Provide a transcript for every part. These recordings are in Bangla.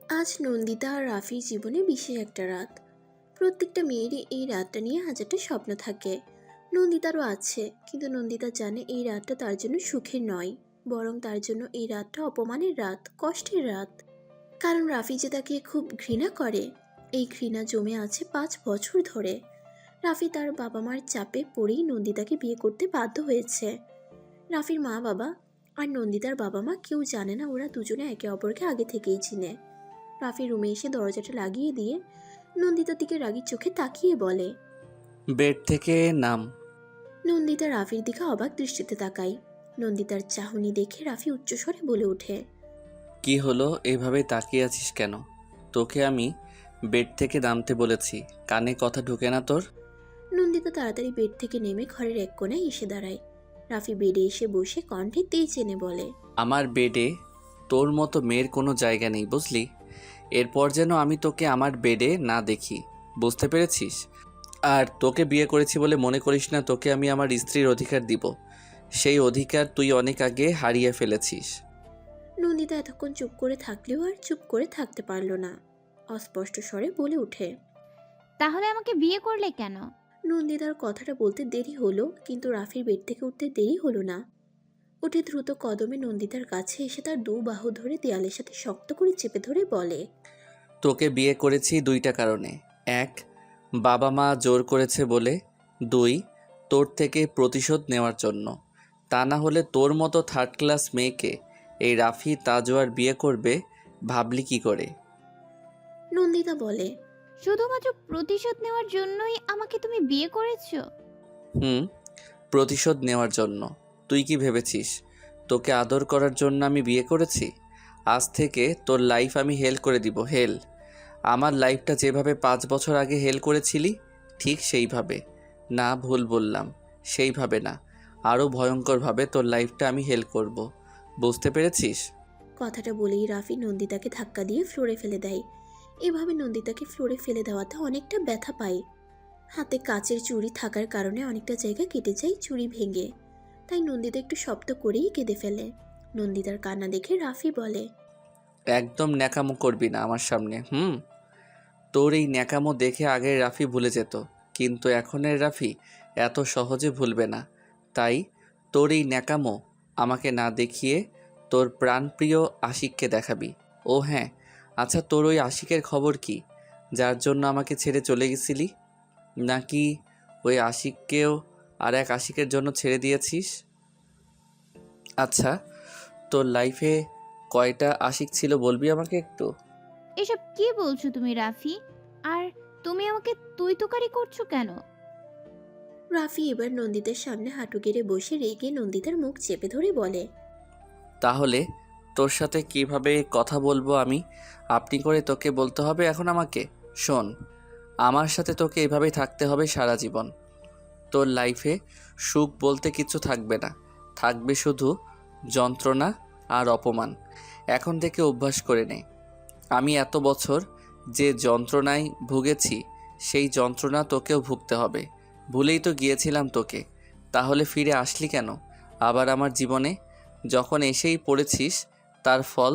আজ নন্দিতা আর রাফির জীবনে বিশেষ একটা রাত। প্রত্যেকটা মেয়েরই এই রাতটা নিয়ে হাজারটা স্বপ্ন থাকে। নন্দিতারও আছে, কিন্তু নন্দিতা জানে এই রাতটা তার জন্য সুখের নয়, বরং তার জন্য এই রাতটা অপমানের রাত, কষ্টের রাত। কারণ রাফি যে তাকে খুব ঘৃণা করে, এই ঘৃণা জমে আছে 5 বছর ধরে। রাফি তার বাবা মার চাপে পড়েই নন্দিতাকে বিয়ে করতে বাধ্য হয়েছে। রাফির মা বাবা আর নন্দিতার বাবা মা কেউ জানে না ওরা দুজনে একে অপরকে আগে থেকেই চিনে। রাফি রুমে এসে দরজাটা লাগিয়ে দিয়ে নন্দিতার দিকে রাগী চোখে তাকিয়ে বলে, বেড থেকে নাম। নন্দিতা রাফির দিকে অবাক দৃষ্টিতে তাকায়। নন্দিতার চাহনি দেখে রাফি উচ্চস্বরে বলে ওঠে, কি হলো, এইভাবে তাকিয়ে আছিস কেন? তোকে আমি বেড থেকে নামতে বলেছি, কানে কথা ঢোকে না তোর? নন্দিতা তাড়াতাড়ি বেড থেকে নেমে ঘরের এক কোণায় এসে দাঁড়ায়। রাফি বেডে এসে বসে কণ্ঠে তেজ এনে বলে, আমার বেডে তোর মতো মেয়ের কোনো জায়গা নেই, বুঝলি? এরপর যেন আমি তোকে আমার বেডে না দেখি, বুঝতে পেরেছিস? আর তোকে বিয়ে করেছি বলে মনে করিস না তোকে আমি আমার স্ত্রীর অধিকার দিব। সেই অধিকার তুই অনেক আগে হারিয়ে ফেলেছিস। নন্দিতা এতক্ষণ চুপ করে থাকলেও আর চুপ করে থাকতে পারল না। অস্পষ্ট স্বরে বলে ওঠে। তাহলে আমাকে বিয়ে করলে কেন? নন্দিতার কথাটা বলতে দেরি হলো, কিন্তু রাফির বেড থেকে উঠতে দেরি হলো না। উঠে দ্রুত কদমে নন্দিতার কাছে এসে তার দু বাহু ধরে দেয়ালের সাথে শক্ত করে চেপে ধরে বলে, তোকে বিয়ে করেছি দুইটা কারণে। এক, বাবা মা জোর করেছে বলে। দুই, তোর থেকে প্রতিশোধ নেওয়ার জন্য। তা না হলে তোর মতো থার্ড ক্লাস মেয়েকে এই রাফি তাজওয়ার বিয়ে করবে ভাবলি কি করে? নন্দিতা বলে, শুধুমাত্র প্রতিশোধ নেওয়ার জন্যই আমাকে তুমি বিয়ে করেছো? হুম, প্রতিশোধ নেওয়ার জন্য। তুই কি ভেবেছিস তোকে আদর করার জন্য আমি বিয়ে করেছি? আজ থেকে তোর লাইফ আমি হেল করে দিব, হেল। আমার লাইফটা যেভাবে 5 বছর আগে হেল করেছিলি, ঠিক সেইভাবে। না, ভুল বললাম, সেইভাবে না, আরও ভয়ঙ্করভাবে তোর লাইফটা আমি হেল করব। বুঝতে পেরেছিস? কথাটা বলেই রাফি নন্দিতাকে ধাক্কা দিয়ে ফ্লোরে ফেলে দেয়। এভাবে নন্দিতাকে ফ্লোরে ফেলে দেওয়াতে অনেকটা ব্যথা পায়। হাতে কাচের চুড়ি থাকার কারণে অনেকটা জায়গা কেটে যায় চুড়ি ভেঙে। তাই নন্দিতা একটু শব্দ করেই কেঁদে ফেলে। নন্দিতার কান্না দেখে রাফি বলে, একদম ন্যাকামো করবি না আমার সামনে। তোর এই ন্যাকামো দেখে আগের রাফি ভুলে যেত, কিন্তু এখনের রাফি এত সহজে ভুলবে না। তাই তোর এই ন্যাকামো আমাকে না দেখিয়ে তোর প্রাণপ্রিয় আশিককে দেখাবি। ও হ্যাঁ, আচ্ছা, তোর ওই আশিকের খবর কি, যার জন্য আমাকে ছেড়ে চলে গেছিলি? নাকি ওই আশিককেও আর এক আশিকের জন্য ছেড়ে দিয়েছিস? আচ্ছা, তোর লাইফে কয়টা আশিক ছিল বলবি আমাকে একটু? এসব কি বলছো তুমি রাফি? আর তুমি আমাকে তুই তুকারি করছো কেন? রাফি এবার নন্দিতার সামনে হাঁটু গেড়ে বসে রেগে নন্দিতার মুখ চেপে ধরে বলে, তাহলে তোর সাথে কিভাবে কথা বলবো আমি? আপনি করে তোকে বলতে হবে এখন আমাকে? শোন, আমার সাথে তোকে এভাবেই থাকতে হবে সারা জীবন। তোর লাইফে সুখ বলতে কিছু থাকবে না, থাকবে শুধু যন্ত্রণা আর অপমান। এখন থেকে অভ্যাস করে নে। আমি এত বছর যে যন্ত্রণায় ভুগেছি, সেই যন্ত্রণা তোকেও ভুগতে হবে। ভুলেই তো গিয়েছিলাম তোকে, তাহলে ফিরে আসলি কেন আবার আমার জীবনে? যখন এসেই পড়েছিস, তার ফল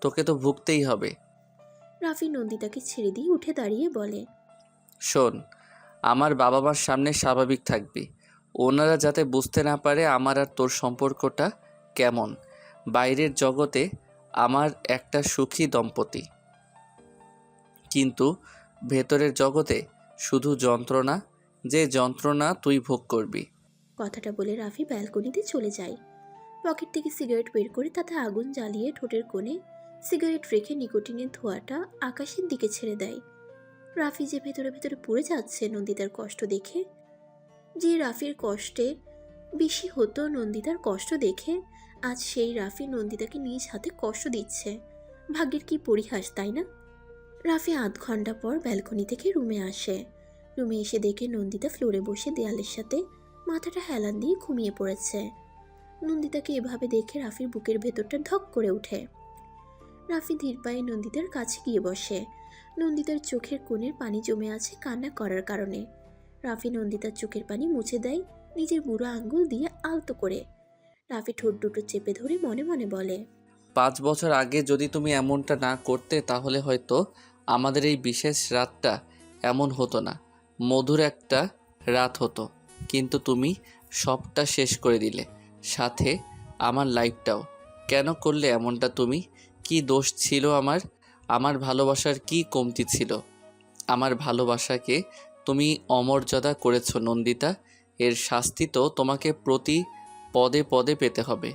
তোকে তো ভুগতেই হবে। রাফি নন্দিতাকে ছেড়ে দিয়ে উঠে দাঁড়িয়ে বলে, শোন, আমার বাবা মার সামনে স্বাভাবিক থাকবি। ওনারা যাতে বুঝতে না পারে আমার আর তোর সম্পর্কটা কেমন। বাইরের জগতে আমার একটা সুখী দম্পতি, কিন্তু ভেতরের জগতে শুধু যন্ত্রণা, যে যন্ত্রণা তুই ভোগ করবি। কথাটা বলে রাফি ব্যালকনিতে চলে যায়। পকেট থেকে সিগারেট বের করে তাতে আগুন জ্বালিয়ে ঠোঁটের কোণে সিগারেট রেখে নিকোটিনের ধোঁয়াটা আকাশের দিকে ছেড়ে দেয়। রাফি যে ভেতরে ভেতরে পুড়ে যাচ্ছে নন্দিতার কষ্ট দেখে। যে রাফির কষ্টে বেশি হতো নন্দিতার কষ্ট দেখে, আজ সেই রাফি নন্দিতাকে নিজ হাতে কষ্ট দিচ্ছে। ভাগ্যের কি পরিহাস, তাই না? রাফি আধ ঘন্টা পর ব্যালকনি থেকে রুমে আসে। রুমে এসে দেখে নন্দিতা ফ্লোরে বসে দেয়ালের সাথে মাথাটা হেলান দিয়ে ঘুমিয়ে পড়েছে। নন্দিতাকে এভাবে দেখে রাফির বুকের ভেতরটা ধক করে ওঠে। রাফি ধীর পায়ে নন্দিতার কাছে গিয়ে বসে। নন্দিতার চোখের কোণের পানি জমে আছে কান্না করার কারণে। রাফি নন্দিতার চোখের পানি মুছে দেয় নিজের বুড়ো আঙ্গুল দিয়ে আলতো করে। রাফি ঠোঁট দুটো চেপে ধরে মনে মনে বলে, 5 বছর আগে যদি তুমি এমনটা না করতে তাহলে হয়তো আমাদের এই বিশেষ রাতটা এমন হতো না, মধুর একটা রাত হতো। কিন্তু তুমি সবটা শেষ করে দিলে, সাথে আমার লাইফটাও। কেন করলে এমনটা তুমি? কি দোষ ছিল আমার? আমার ভালোবাসার কি কমতি ছিল? আমার ভালোবাসাকে তুমি অমর্যাদা করেছো নন্দিতা। এর শাস্তি তো তোমাকে প্রতি পদে পদে পেতে হবে।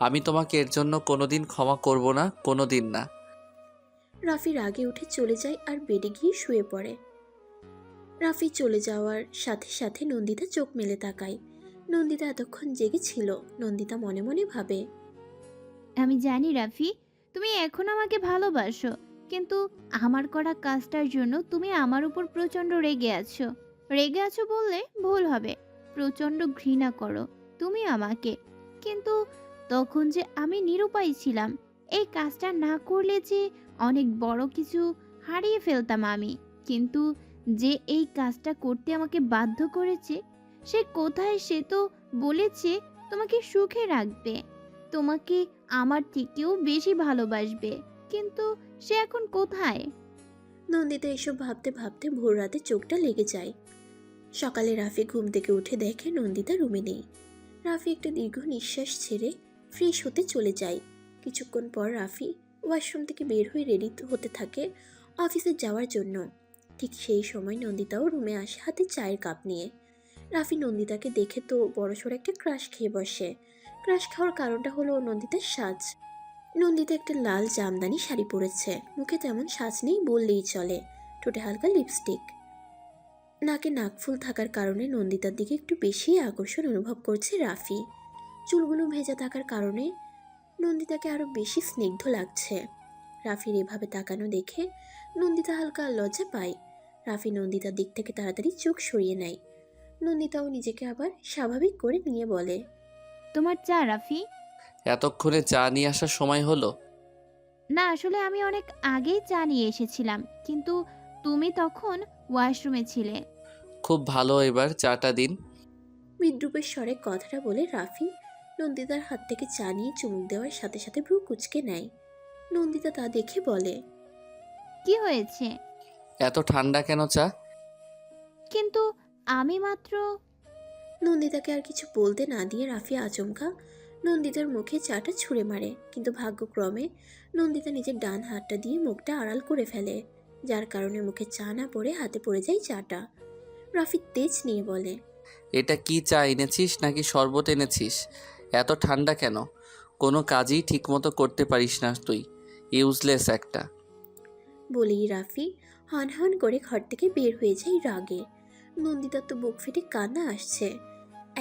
আমি তোমাকে এর জন্য কোনোদিন ক্ষমা করব না, কোনোদিন না। রাফি রাগে উঠে চলে যায় আর বেডে গিয়ে শুয়ে পড়ে। রাফি চলে যাওয়ার সাথে সাথে নন্দিতা চোখ মেলে তাকায়। নন্দিতা এতক্ষণ জেগেছিল। নন্দিতা মনে মনে ভাবে, আমি জানি রাফি, তুমি এখন আমাকে ভালোবাসো, কিন্তু আমার করা কাজটার জন্য তুমি আমার উপর প্রচণ্ড রেগে আছো। রেগে আছো বললে ভুল হবে, প্রচণ্ড ঘৃণা করো তুমি আমাকে। কিন্তু তখন যে আমি নিরুপায় ছিলাম, এই কাজটা না করলে যে অনেক বড় কিছু হারিয়ে ফেলতাম আমি। কিন্তু যে এই কাজটা করতে আমাকে বাধ্য করেছে, সে কোথায়? সে তো বলেছে তোমাকে সুখে রাখবে, তোমাকে আমার থেকেও বেশি ভালোবাসবে, কিন্তু সে এখন কোথায়? নন্দিতা এসব ভাবতে ভাবতে ভোর রাতে চোখটা লেগে যায়। সকালে রাফি ঘুম থেকে উঠে দেখে নন্দিতা রুমে নেই। রাফি একটা দীর্ঘ নিঃশ্বাস ছেড়ে ফ্রেশ হতে চলে যায়। কিছুক্ষণ পর রাফি ওয়াশরুম থেকে বের হয়ে রেডি হতে থাকে অফিসে যাওয়ার জন্য। ঠিক সেই সময় নন্দিতাও রুমে আসে হাতে চায়ের কাপ নিয়ে। রাফি নন্দিতাকে দেখে তো বড়সড় একটা ক্রাশ খেয়ে বসে। ক্রাশ খাওয়ার কারণটা হলো নন্দিতার সাজ। নন্দিতা একটা লাল জামদানি শাড়ি পরেছে, মুখে তেমন সাজ নেই বললেই চলে, ঠোঁটে হালকা লিপস্টিক, নাকে নাকফুল থাকার কারণে নন্দিতার দিকে একটু বেশি আকর্ষণ অনুভব করছে রাফি। চুলগুলো ভেজা থাকার কারণে নন্দিতাকে আরো বেশি স্নিগ্ধ লাগছে। রাফির এভাবে তাকানো দেখে নন্দিতা হালকা লজ্জা পায়। রাফি নন্দিতার দিক থেকে তাড়াতাড়ি চোখ সরিয়ে নেয়। নন্দিতাও নিজেকে আবার স্বাভাবিক করে নিয়ে বলে, তোমার চা রাফি। এতক্ষণে চা নিয়ে আসার সময় হলো? না, আসলে আমি অনেক আগেই চা নিয়ে এসেছিলাম, কিন্তু তুমি তখন ওয়াশরুমে ছিলে। খুব ভালো, এবার চাটা দিন। বিদ্রুপের স্বরে কথাটা বলে রাফি নন্দিতার হাত থেকে চা নিয়ে চুমুক দেওয়ার সাথে সাথে ভ্রু কুঁচকে নেয়। নন্দিতা তা দেখে বলে, কি হয়েছে? এত ঠান্ডা কেন চা? কিন্তু আমি মাত্র। নন্দিতাকে আর কিছু বলতে না দিয়ে রাফি আচমকা নন্দিতার মুখে চাটা ছুঁড়ে মারে, কিন্তু ভাগ্যক্রমে নন্দিতা নিজের ডান হাতটা দিয়ে মুখটা আড়াল করে ফেলে, যার কারণে মুখে চা না পড়ে হাতে পড়ে যায় চাটা। রাফি তেজ নিয়ে বলে, এটা কি চা এনেছিস নাকি শরবত এনেছিস? এত ঠান্ডা কেন? কোনো কাজই ঠিকমতো করতে পারিস না তুই, ইউজলেস একটা। বলেই রাফি হন হন করে ঘর থেকে বের হয়ে যায় রাগে। নন্দিতার তো বুক ফেটে কান্না আসছে।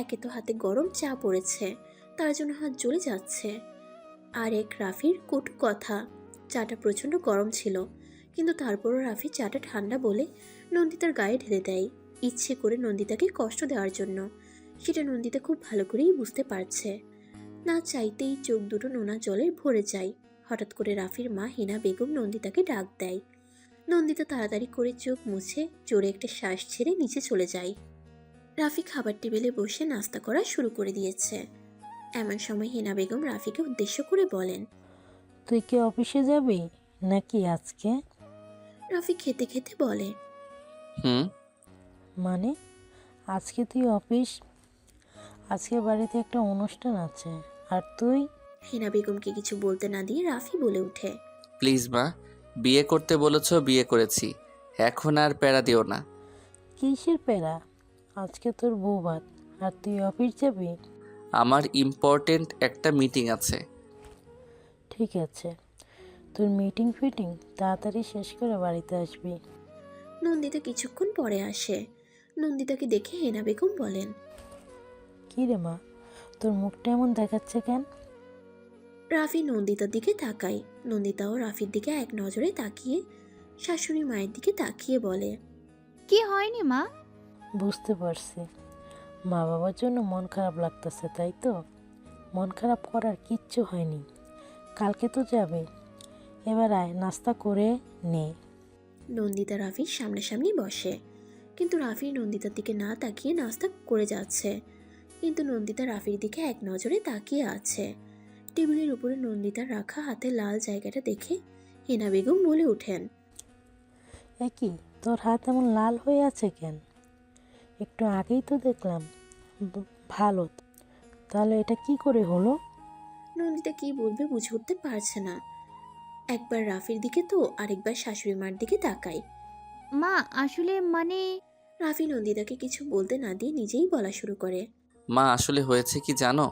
একে তো হাতে গরম চা পড়েছে, তার জন্য হাত জ্বলে যাচ্ছে, আর এক রাফির কটু কথা। চাটা প্রচণ্ড গরম ছিল, কিন্তু তারপরও রাফি চাটা ঠান্ডা বলে নন্দিতার গায়ে ঢেলে দেয়, ইচ্ছে করে নন্দিতাকে কষ্ট দেওয়ার জন্য। সেটা নন্দিতা খুব ভালো করেই বুঝতে পারছে। না চাইতেই চোখ দুটো নোনা জলে ভরে যায়। হঠাৎ করে রাফির মা হিনা বেগম নন্দিতাকে ডাক দেয়। নন্দিতা তাড়াতাড়ি করে চোখ মুছে জোরে একটা শ্বাস ছেড়ে নিচে চলে যায়। রাফি খাবার টেবিলে বসে নাস্তা করা শুরু করে দিয়েছে। এমন সময় হিনা বেগম রাফিকে উদ্দেশ্য করে বলেন, তুই কি অফিসে যাবি নাকি আজকে? রাফি খেতে খেতে বলে, হুম। মানে আজকে তুই অফিস? আজকে বাড়িতে একটা অনুষ্ঠান আছে, আর তুই? হিনা বেগমকে কিছু বলতে না দিয়ে রাফি বলে ওঠে, প্লিজ মা, বিয়ে করতে বলেছ, বিয়ে করেছি, এখন আর প্যারা দিও না। কিসের প্যারা? আজকে তোর বউ ভাত, আর তুই অফিস যাবি? আমার ইম্পর্টেন্ট একটা মিটিং আছে। ঠিক আছে, তোর মিটিং ফিটিং তাড়াতাড়ি শেষ করে বাড়িতে আসবি। নন্দিতা কিছুক্ষণ পরে আসে। নন্দিতাকে দেখে হেনা বেগম বলেন, কী রে মা, তোর মুখটা এমন দেখাচ্ছে কেন? রাফি নন্দিতার দিকে তাকায়। নন্দিতাও রাফির দিকে এক নজরে তাকিয়ে শাশুড়ি মায়ের দিকে তাকিয়ে বলে, কি হয়নি মা? বুঝতে পারছি, মা বাবার জন্য মন খারাপ লাগতেছে, তাই তো? মন খারাপ করার কিচ্ছু হয়নি, কালকে তো যাবে। এবার আয়, নাস্তা করে নে। নন্দিতা রাফির সামনাসামনি বসে, কিন্তু রাফি নন্দিতার দিকে না তাকিয়ে নাস্তা করে যাচ্ছে। কিন্তু নন্দিতা রাফির দিকে এক নজরে তাকিয়ে আছে। টেবিলের উপরে নন্দিতার রাখা হাতে লাল জায়গাটা দেখে হেনা বেগম বলে ওঠেন, কি তোর হাত এমন লাল হয়ে আছে কেন? একটু আগেই তো দেখলাম ভালো। তাহলে এটা কি করে হলো? নন্দিতা কি বলবে বুঝে উঠতে পারছে না। একবার রাফির দিকে তো আরেকবার শাশুড়ি মার দিকে তাকায়। মা আসলে মানে রাফি নন্দিতাকে কিছু বলতে না দিয়ে নিজেই বলা শুরু করে। মা আসলে হয়েছে কি জানো,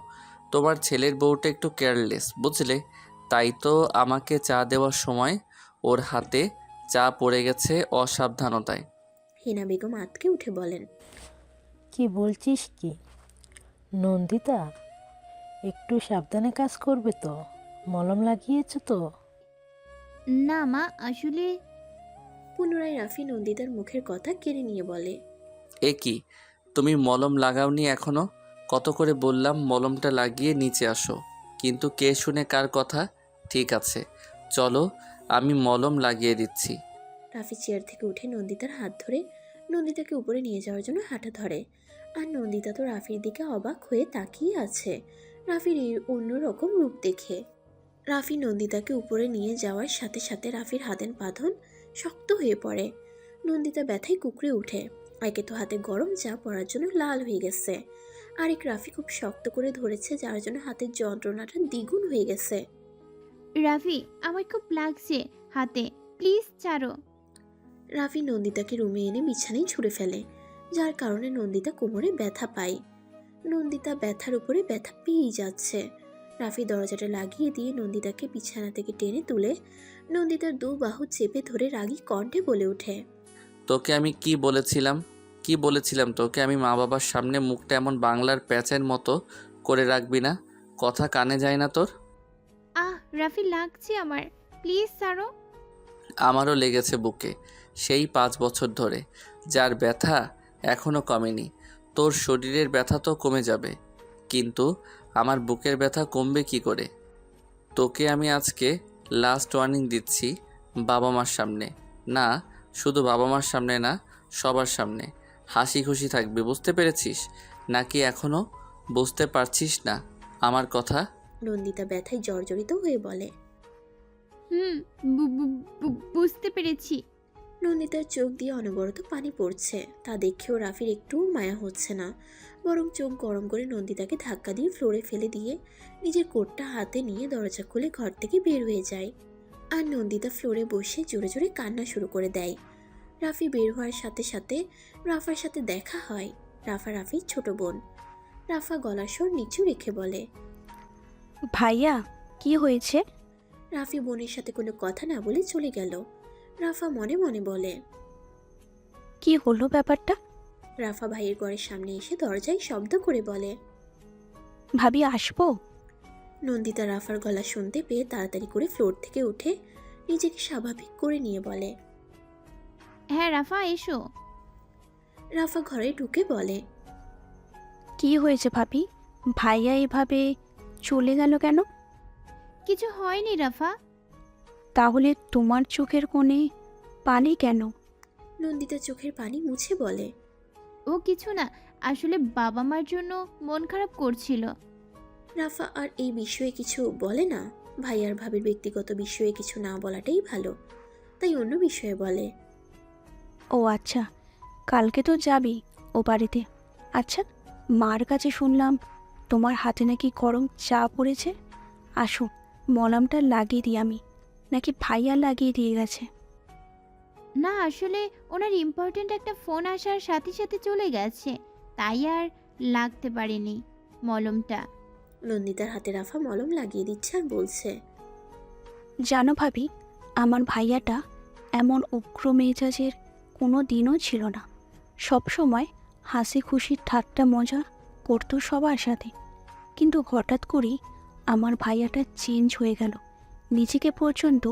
তোমার ছেলের বউটা একটু কেয়ারলেস বুঝলে, তাই তো আমাকে চা দেওয়ার সময় ওর হাতে চা পড়ে গেছে অসাবধানতায়। হেনা বেগম আঁতকে উঠে বলেন, কি বলছিস কি? নন্দিতা, একটু সাবধানে কাজ করবে তো? মলম লাগিয়েছো তো? না মা আসলে পুনরায় রাফি নন্দিতার মুখের কথা কেড়ে নিয়ে বলে, এ কি, তুমি মলম লাগাওনি এখনো? কত করে বললাম মলমটা লাগিয়ে নিচে আসো, কিন্তু কে শুনে কার কথা। ঠিক আছে চলো, আমি মলম লাগিয়ে দিচ্ছি। রাফি চেয়ার থেকে উঠে নন্দিতার হাত ধরে নন্দিতাকে উপরে নিয়ে যাওয়ার জন্য হাঁটা ধরে। আর নন্দিতা তো রাফির দিকে অবাক হয়ে তাকিয়ে আছে রাফির এই অন্যরকম রূপ দেখে। রাফি নন্দিতাকে উপরে নিয়ে যাওয়ার সাথে সাথে রাফির হাতের বাঁধন শক্ত হয়ে পড়ে। নন্দিতা ব্যথায় কুকড়ে উঠে। একে তো হাতে গরম চা পড়ার জন্য লাল হয়ে গেছে, আরেক রাফি খুব শক্ত করে ধরেছে যার জন্য হাতের যন্ত্রণাটা দ্বিগুণ হয়ে গেছে। রাফি আমার খুব লাগছে হাতে, প্লিজ ছাড়ো। রাফি নন্দিতাকে রুমে এনে বিছানায় ছুঁড়ে ফেলে, যার কারণে নন্দিতা কোমরে ব্যথা পায়। নন্দিতা ব্যথার উপরে ব্যথা পেয়েই যাচ্ছে। রাফি দরজাটা লাগিয়ে দিয়ে নন্দিতাকে বিছানা থেকে টেনে তুলে নন্দিতার দু বাহু চেপে ধরে রাগী কণ্ঠে বলে ওঠে, তোকে আমি কি বলেছিলাম তোকে আমি মা বাবার সামনে মুখটা এমন বাংলার প্যাঁচের মতো করে রাখবি না? কথা কানে যায় না তোর? রাফি লাগছে আমার, প্লিজ ছাড়ো। আমারও লেগেছে বুকে, সেই 5 বছর ধরে, যার ব্যথা এখনও কমেনি। তোর শরীরের ব্যথা তো কমে যাবে, কিন্তু আমার বুকের ব্যথা কমবে কি করে? তোকে আমি আজকে লাস্ট ওয়ার্নিং দিচ্ছি, বাবা মার সামনে না, শুধু বাবা মার সামনে না, সবার সামনে হাসি খুশি থাকবি, বুঝতে পেরেছিস? নাকি এখনও বুঝতে পারছিস না আমার কথা? নন্দিতা ব্যথায় জর্জরিত হয়ে বলে। হুম, বুঝতে পেরেছি। নন্দিতার চোখ দিয়ে অনবরত পানি পড়ছে, তা দেখেও রাফির একটুও মায়া হচ্ছে না, বরং চোখ গরম করে নন্দিতাকে ধাক্কা দিয়ে ফ্লোরে ফেলে দিয়ে নিজের কোটটা হাতে নিয়ে দরজা খুলে ঘর থেকে বের হয়ে যায়। আর নন্দিতা ফ্লোরে বসে জোরে জোরে কান্না শুরু করে দেয়। রাফি বের হওয়ার সাথে সাথে রাফার সাথে দেখা হয়। রাফা রাফির ছোট বোন। রাফা গলার স্বর নিচু রেখে বলে, ভাইয়া কি হয়েছে? রাফি বোনের সাথে কোনো কথা না বলে চলে গেল। রাফা মনে মনে বলে, কি হলো ব্যাপারটা? রাফা ভাইয়ের ঘরের সামনে এসে দরজায় শব্দ করে বলে, ভাবি আসবো? নন্দিতা রাফার গলা শুনতে পেয়ে তাড়াতাড়ি করে ফ্লোর থেকে উঠে নিজেকে স্বাভাবিক করে নিয়ে বলে। হ্যাঁ রাফা এসো। রাফা ঘরে ঢুকে বলে, কি হয়েছে ভাবি? ভাইয়া এভাবে চলে গেল কেন? কিছু হয়নি রাফা। তাহলে তোমার চোখের কোণে পানি কেন? নন্দিতা চোখের পানি মুছে বলে, ও কিছু না, আসলে বাবা মার জন্য মন খারাপ করছিল। রাফা আর এই বিষয়ে কিছু বলে না। ভাই আর ভাবির ব্যক্তিগত বিষয়ে কিছু না বলাটাই ভালো, তাই অন্য বিষয়ে বলে। ও আচ্ছা, কালকে তো যাবি ও বাড়িতে। আচ্ছা, মার কাছে শুনলাম তোমার হাতে নাকি গরম চা পড়েছে। আসো, মলমটা লাগিয়ে দিই আমি, নাকি ভাইয়া লাগিয়ে দিয়ে গেছে? না আসলে ওনার ইম্পর্ট্যান্ট একটা ফোন আসার সাথে সাথে চলে গেছে, তাই আর লাগতে পারেনি মলমটা। নন্দিতার হাতে রাফা মলম লাগিয়ে দিচ্ছে আর বলছে, জানো ভাবি, আমার ভাইয়াটা এমন উগ্র মেজাজের কোনো দিনও ছিল না। সব সময় হাসি খুশি ঠাট্টা মজা করতো সবার সাথে, কিন্তু হঠাৎ করেই আমার ভাইয়াটা চেঞ্জ হয়ে গেল। নিজেকে পর্যন্ত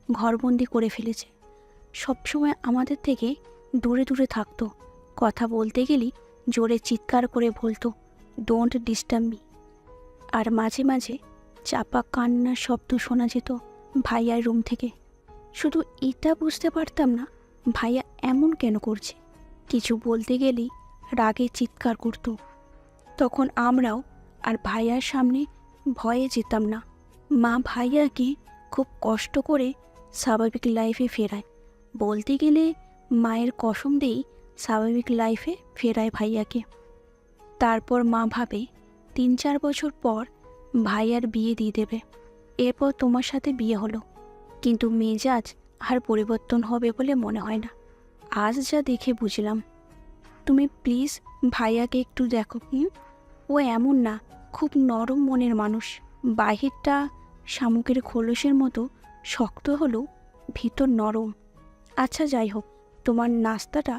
ঘরবন্দি করে ফেলেছে। সবসময় আমাদের থেকে দূরে দূরে থাকতো। কথা বলতে গেলেই জোরে চিৎকার করে বলতো, ডোন্ট ডিস্টার্ব মি। আর মাঝে মাঝে চাপা কান্নার শব্দ শোনা যেত ভাইয়ার রুম থেকে। শুধু এটা বুঝতে পারতাম না ভাইয়া এমন কেন করছে। কিছু বলতে গেলেই রাগে চিৎকার করতো। তখন আমরাও আর ভাইয়ার সামনে ভয়ে যেতাম না। মা ভাইয়াকে খুব কষ্ট করে স্বাভাবিক লাইফে ফেরায়। বলতে গেলে মায়ের কসম দেই স্বাভাবিক লাইফে ফেরায় ভাইয়াকে। তারপর মা ভাবে 3-4 বছর পর ভাইয়ার বিয়ে দিয়ে দেবে। এরপর তোমার সাথে বিয়ে হলো, কিন্তু মেজাজ আর পরিবর্তন হবে বলে মনে হয় না। আজ যা দেখে বুঝলাম। তুমি প্লিজ ভাইয়াকে একটু দেখো। ও এমন না, খুব নরম মনের মানুষ। বাহিরটা শামুকের খোলসের মতো শক্ত হলেও ভিতর নরম। আচ্ছা যাই হোক, তোমার নাস্তাটা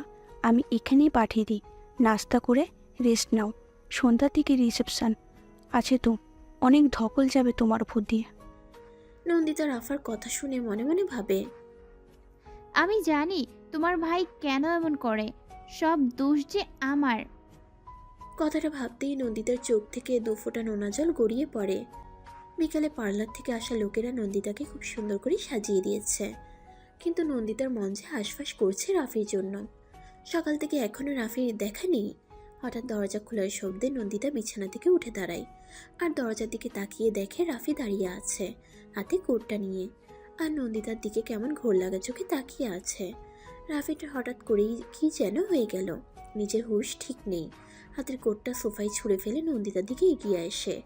আমি এখানেই পাঠিয়ে দিই। নাস্তা করে রেস্ট নাও, সন্ধ্যার দিকে রিসেপশন আছে তো, অনেক ধকল যাবে তোমার উপর দিয়ে। নন্দিতা রাফার কথা শুনে মনে মনে ভাবে, আমি জানি তোমার ভাই কেন এমন করে, সব দোষ যে আমার। কথাটা ভাবতেই নন্দিতার চোখ থেকে 2 ফোঁটা নোনা জল গড়িয়ে পড়ে। বিকালে পার্লার থেকে আসা লোকেরা নন্দিতাকে খুব সুন্দর করে সাজিয়ে দিয়েছে, কিন্তু নন্দিতার মন যে হাঁসফাঁস করছে রাফির জন্য। সকাল থেকে এখনো রাফির দেখা নেই। হঠাৎ দরজা খোলার শব্দে নন্দিতা বিছানা থেকে উঠে দাঁড়ায়, আর দরজার দিকে তাকিয়ে দেখে রাফি দাঁড়িয়ে আছে হাতে কোটটা নিয়ে, আর নন্দিতার দিকে কেমন ঘোর লাগা চোখে তাকিয়ে আছে। রাফিটা হঠাৎ করেই কি যেন হয়ে গেল, নিজের হুঁশ ঠিক নেই। হাতের কোটটা সোফায় ছুঁড়ে ফেলে নন্দিতার দিকে এগিয়ে আসে।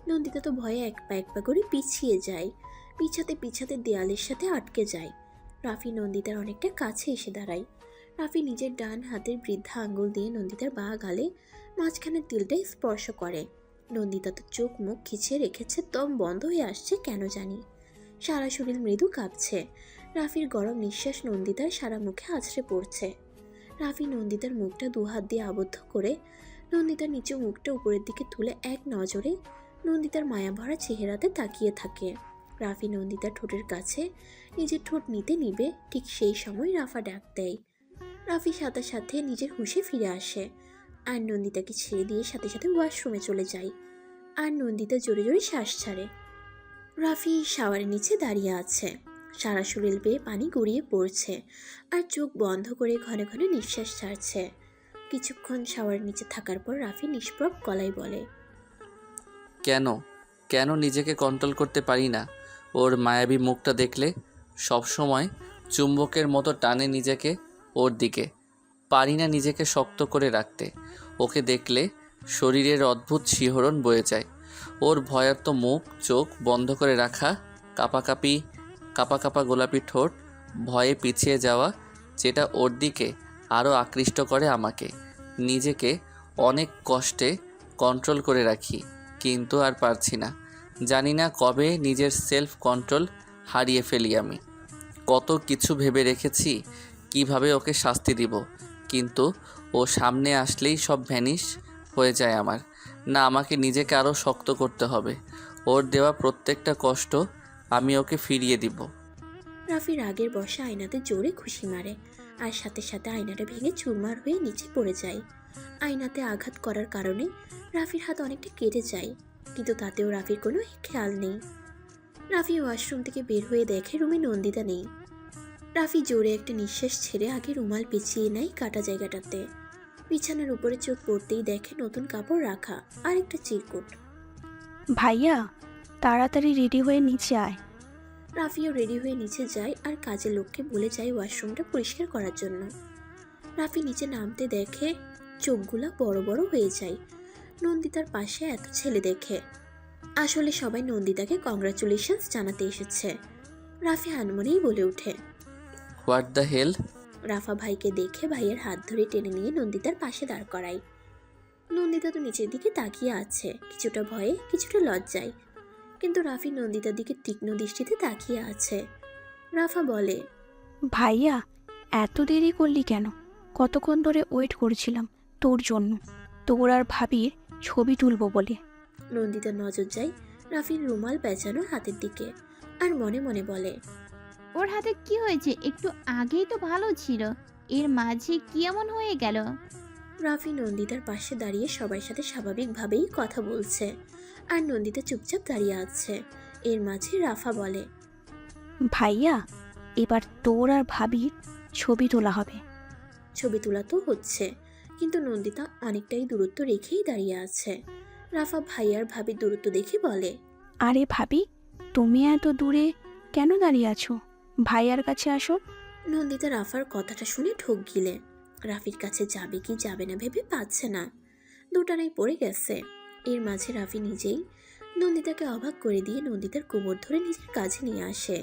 নন্দিতা তো ভয়ে এক পা করে পিছিয়ে যায়, পিছাতে পিছাতে দেয়ালের সাথে আটকে যায়। রাফি নন্দিতার অনেকটা কাছে এসে দাঁড়ায়। রাফি নিজের ডান হাতের বৃদ্ধা আঙ্গুল দিয়ে নন্দিতার বাঁ গালে মাঝখানের তিলটাই স্পর্শ করে। নন্দিতা তো চোখ মুখ খিচিয়ে রেখেছে, দম বন্ধ হয়ে আসছে কেন জানি। সারা শরীর মৃদু কাঁপছে। রাফির গরম নিঃশ্বাস নন্দিতার সারা মুখে আছড়ে পড়ছে। রাফি নন্দিতার মুখটা 2 হাত দিয়ে আবদ্ধ করে নন্দিতার নিচে মুখটা উপরের দিকে তুলে এক নজরে নন্দিতার মায়া ভরা চেহারাতে তাকিয়ে থাকে। রাফি নন্দিতার ঠোঁটের কাছে নিজের ঠোঁট নিতে নিবে, ঠিক সেই সময় রাফা ডাক দেয়। রাফি সাথে সাথে নিজের হুঁশে ফিরে আসে, আর নন্দিতাকে ছেড়ে দিয়ে সাথে সাথে ওয়াশরুমে চলে যায়। আর নন্দিতা জোরে জোরে শ্বাস ছাড়ে। রাফি শাওয়ারের নিচে দাঁড়িয়ে আছে, সারা শরীর বেয়ে পানি গড়িয়ে পড়ছে, আর চোখ বন্ধ করে ঘন ঘন নিঃশ্বাস ছাড়ছে। কিছুক্ষণ শাওয়ারের নিচে থাকার পর রাফি নিষ্প্রভ গলায় বলে, কেন কেন নিজেকে কন্ট্রোল করতে পারি না? ওর মায়াবী মুখটা দেখলে সব সময় চুম্বকের মতো টানে নিজেকে ওর দিকে। পারি না নিজেকে শক্ত করে রাখতে। ওকে দেখলে শরীরের অদ্ভুত শিহরণ বয়ে যায়। ওর ভয়ার্ত মুখ, চোখ বন্ধ করে রাখা, কাপা কাপা গোলাপি ঠোঁট, ভয়ে পিছিয়ে যাওয়া, যেটা ওর দিকে আরও আকৃষ্ট করে আমাকে। নিজেকে অনেক কষ্টে কন্ট্রোল করে রাখি, কিন্তু আর পারছি না। জানি না কবে নিজের সেলফ কন্ট্রোল হারিয়ে ফেলি আমি। কত কিছু ভেবে রেখেছি কিভাবে ওকে শাস্তি দিব, কিন্তু ও সামনে আসলেই সব ভ্যানিশ হয়ে যায় আমার। না, আমাকে নিজেকে আরও শক্ত করতে হবে। ওর দেওয়া প্রত্যেকটা কষ্ট আমি ওকে ফিরিয়ে দিব। রাফি রাগের বশে আয়নাতে জোরে ঘুষি মারে, আর সাথে সাথে আয়নাটা ভেঙে চুরমার হয়ে নিচে পড়ে যায়। আয়নাতে আঘাত করার কারণে রাফির হাত অনেকটা কেটে যায়, কিন্তু তাতেও রাফির কোনো খেয়াল নেই। রাফি ওয়াশরুম থেকে বের হয়ে দেখে রুমে নন্দিতা নেই। রাফি জোরে একটা নিঃশ্বাস ছেড়ে আগে রুমাল পেঁচিয়ে নেয় কাটা জায়গাটাতে। বিছানার উপরে চোখ পড়তেই দেখে নতুন কাপড় রাখা আর একটা চিরকুট। ভাইয়া তাড়াতাড়ি রেডি হয়ে নিচে আয়। রাফিও রেডি হয়ে নিচে যায় আর কাজের লোককে বলে যায় ওয়াশরুমটা পরিষ্কার করার জন্য। রাফি নিচে নামতে দেখে চোখগুলো বড় বড় হয়ে যায় নন্দিতার পাশে এত ছেলে দেখে। আসলে সবাই নন্দিতাকে কংগ্রাচুলেশনস জানাতে এসেছে। রাফি আনমনেই বলে ওঠে, হোয়াট দ্য হেল। রাফা ভাইকে দেখে ভাইয়ের হাত ধরে টেনে নিয়ে নন্দিতার পাশে দাঁড় করায়। নন্দিতা তো নিচের দিকে তাকিয়ে আছে, কিছুটা ভয়ে কিছুটা লজ্জায়, কিন্তু রাফি নন্দিতার দিকে তীক্ষ্ণ দৃষ্টিতে তাকিয়ে আছে। রাফা বলে, ভাইয়া এত দেরি করলি কেন? কতক্ষণ ধরে ওয়েট করছিলাম তোর জন্য, তোর আর ভাবির ছবি তুলবো বলে। নন্দিতার নজর যায় রাফির রুমাল পেঁচানো হাতের দিকে, আর মনে মনে বলে, ওর হাতে কি হয়েছে? একটু আগেই তো ভালো ছিল, এর মাঝে কি এমন হয়ে গেল? রাফি নন্দিতার পাশে দাঁড়িয়ে সবার সাথে স্বাভাবিকভাবেই কথা বলছে, আর নন্দিতা চুপচাপ দাঁড়িয়ে আছে। এর মাঝে রাফা বলে, ভাইয়া এবার তোর আর ভাবির ছবি তোলা হবে। ছবি তোলা তো হচ্ছে, কিন্তু নন্দিতা অনেকটাই দূরত্ব রেখেই দাঁড়িয়ে আছে। রাফা ভাইয়ার ভাবির দূরত্ব দেখে বলে, আরে ভাবি তুমি এত দূরে কেন দাঁড়িয়ে আছো? ভাইয়ার কাছে আসো। নন্দিতা রাফার কথাটা শুনে ঠোক গিলে। রাফির কাছে যাবে কি যাবে না ভেবে পাচ্ছে না, দুটানাই পড়ে গেছে। এর মাঝে রাফি নিজেই নন্দিতাকে অবাক করে দিয়ে নন্দিতার কোমর ধরে নিজের কাছে নিয়ে আসে।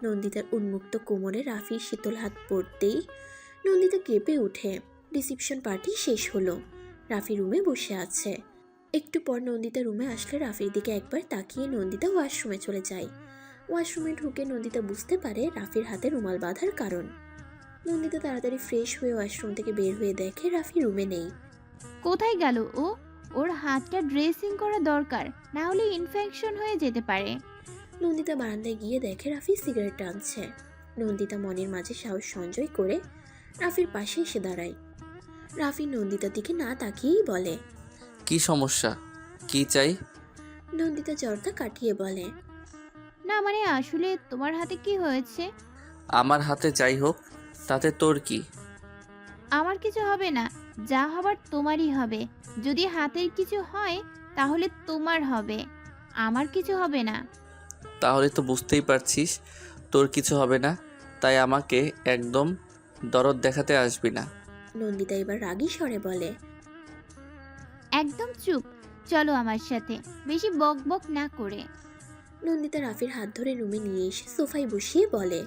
নন্দিতার উন্মুক্ত কোমরে রাফির শীতল হাত পড়তেই নন্দিতা কেঁপে ওঠে। রিসিপশন পার্টি শেষ হলো, রাফি রুমে বসে আছে। একটু পর নন্দিতা রুমে আসলে রাফির দিকে একবার তাকিয়ে নন্দিতা ওয়াশরুমে চলে যায়। ওয়াশরুমে ঢুকে নন্দিতা বুঝতে পারে রাফির হাতে রুমাল বাঁধার কারণ। নন্দিতা তাড়াতাড়ি ফ্রেশ হয়ে ওয়াশরুম থেকে বের হয়ে দেখে রাফি রুমে নেই। কোথায় গেল ও? ওর হাতটা ড্রেসিং করা দরকার, না হলে ইনফেকশন হয়ে যেতে পারে। নন্দিতা বারান্দায় গিয়ে দেখে রাফি সিগারেট টানছে। নন্দিতা মনের মাঝে সাহস সঞ্চয় করে রাফির পাশে এসে দাঁড়ায়। রাফি নন্দিতার দিকে না তাকিয়েই বলে, কি সমস্যা, কি চাই? নন্দিতা জর্দা কাটিয়ে বলে, না মানে আসলে তোমার হাতে কি হয়েছে? আমার হাতে যাই হোক, তাতে তোর কি? আমার কিছু হবে না, যা হবার তোমারই হবে। যদি হাতের কিছু হয় তাহলে তোমার হবে, আমার কিছু হবে না। তাহলে তো বুঝতেই পারছিস তোর কিছু হবে না, তাই আমাকে একদম দরদ দেখাতে আসবি না। নন্দিতা এবার রাগী স্বরে বলে, একদম চুপ, চলো আমার সাথে, বেশি বক বক না করে। নন্দিতা রাফির হাত ধরে রুমে নিয়ে এসে সোফায় বসিয়ে বলে,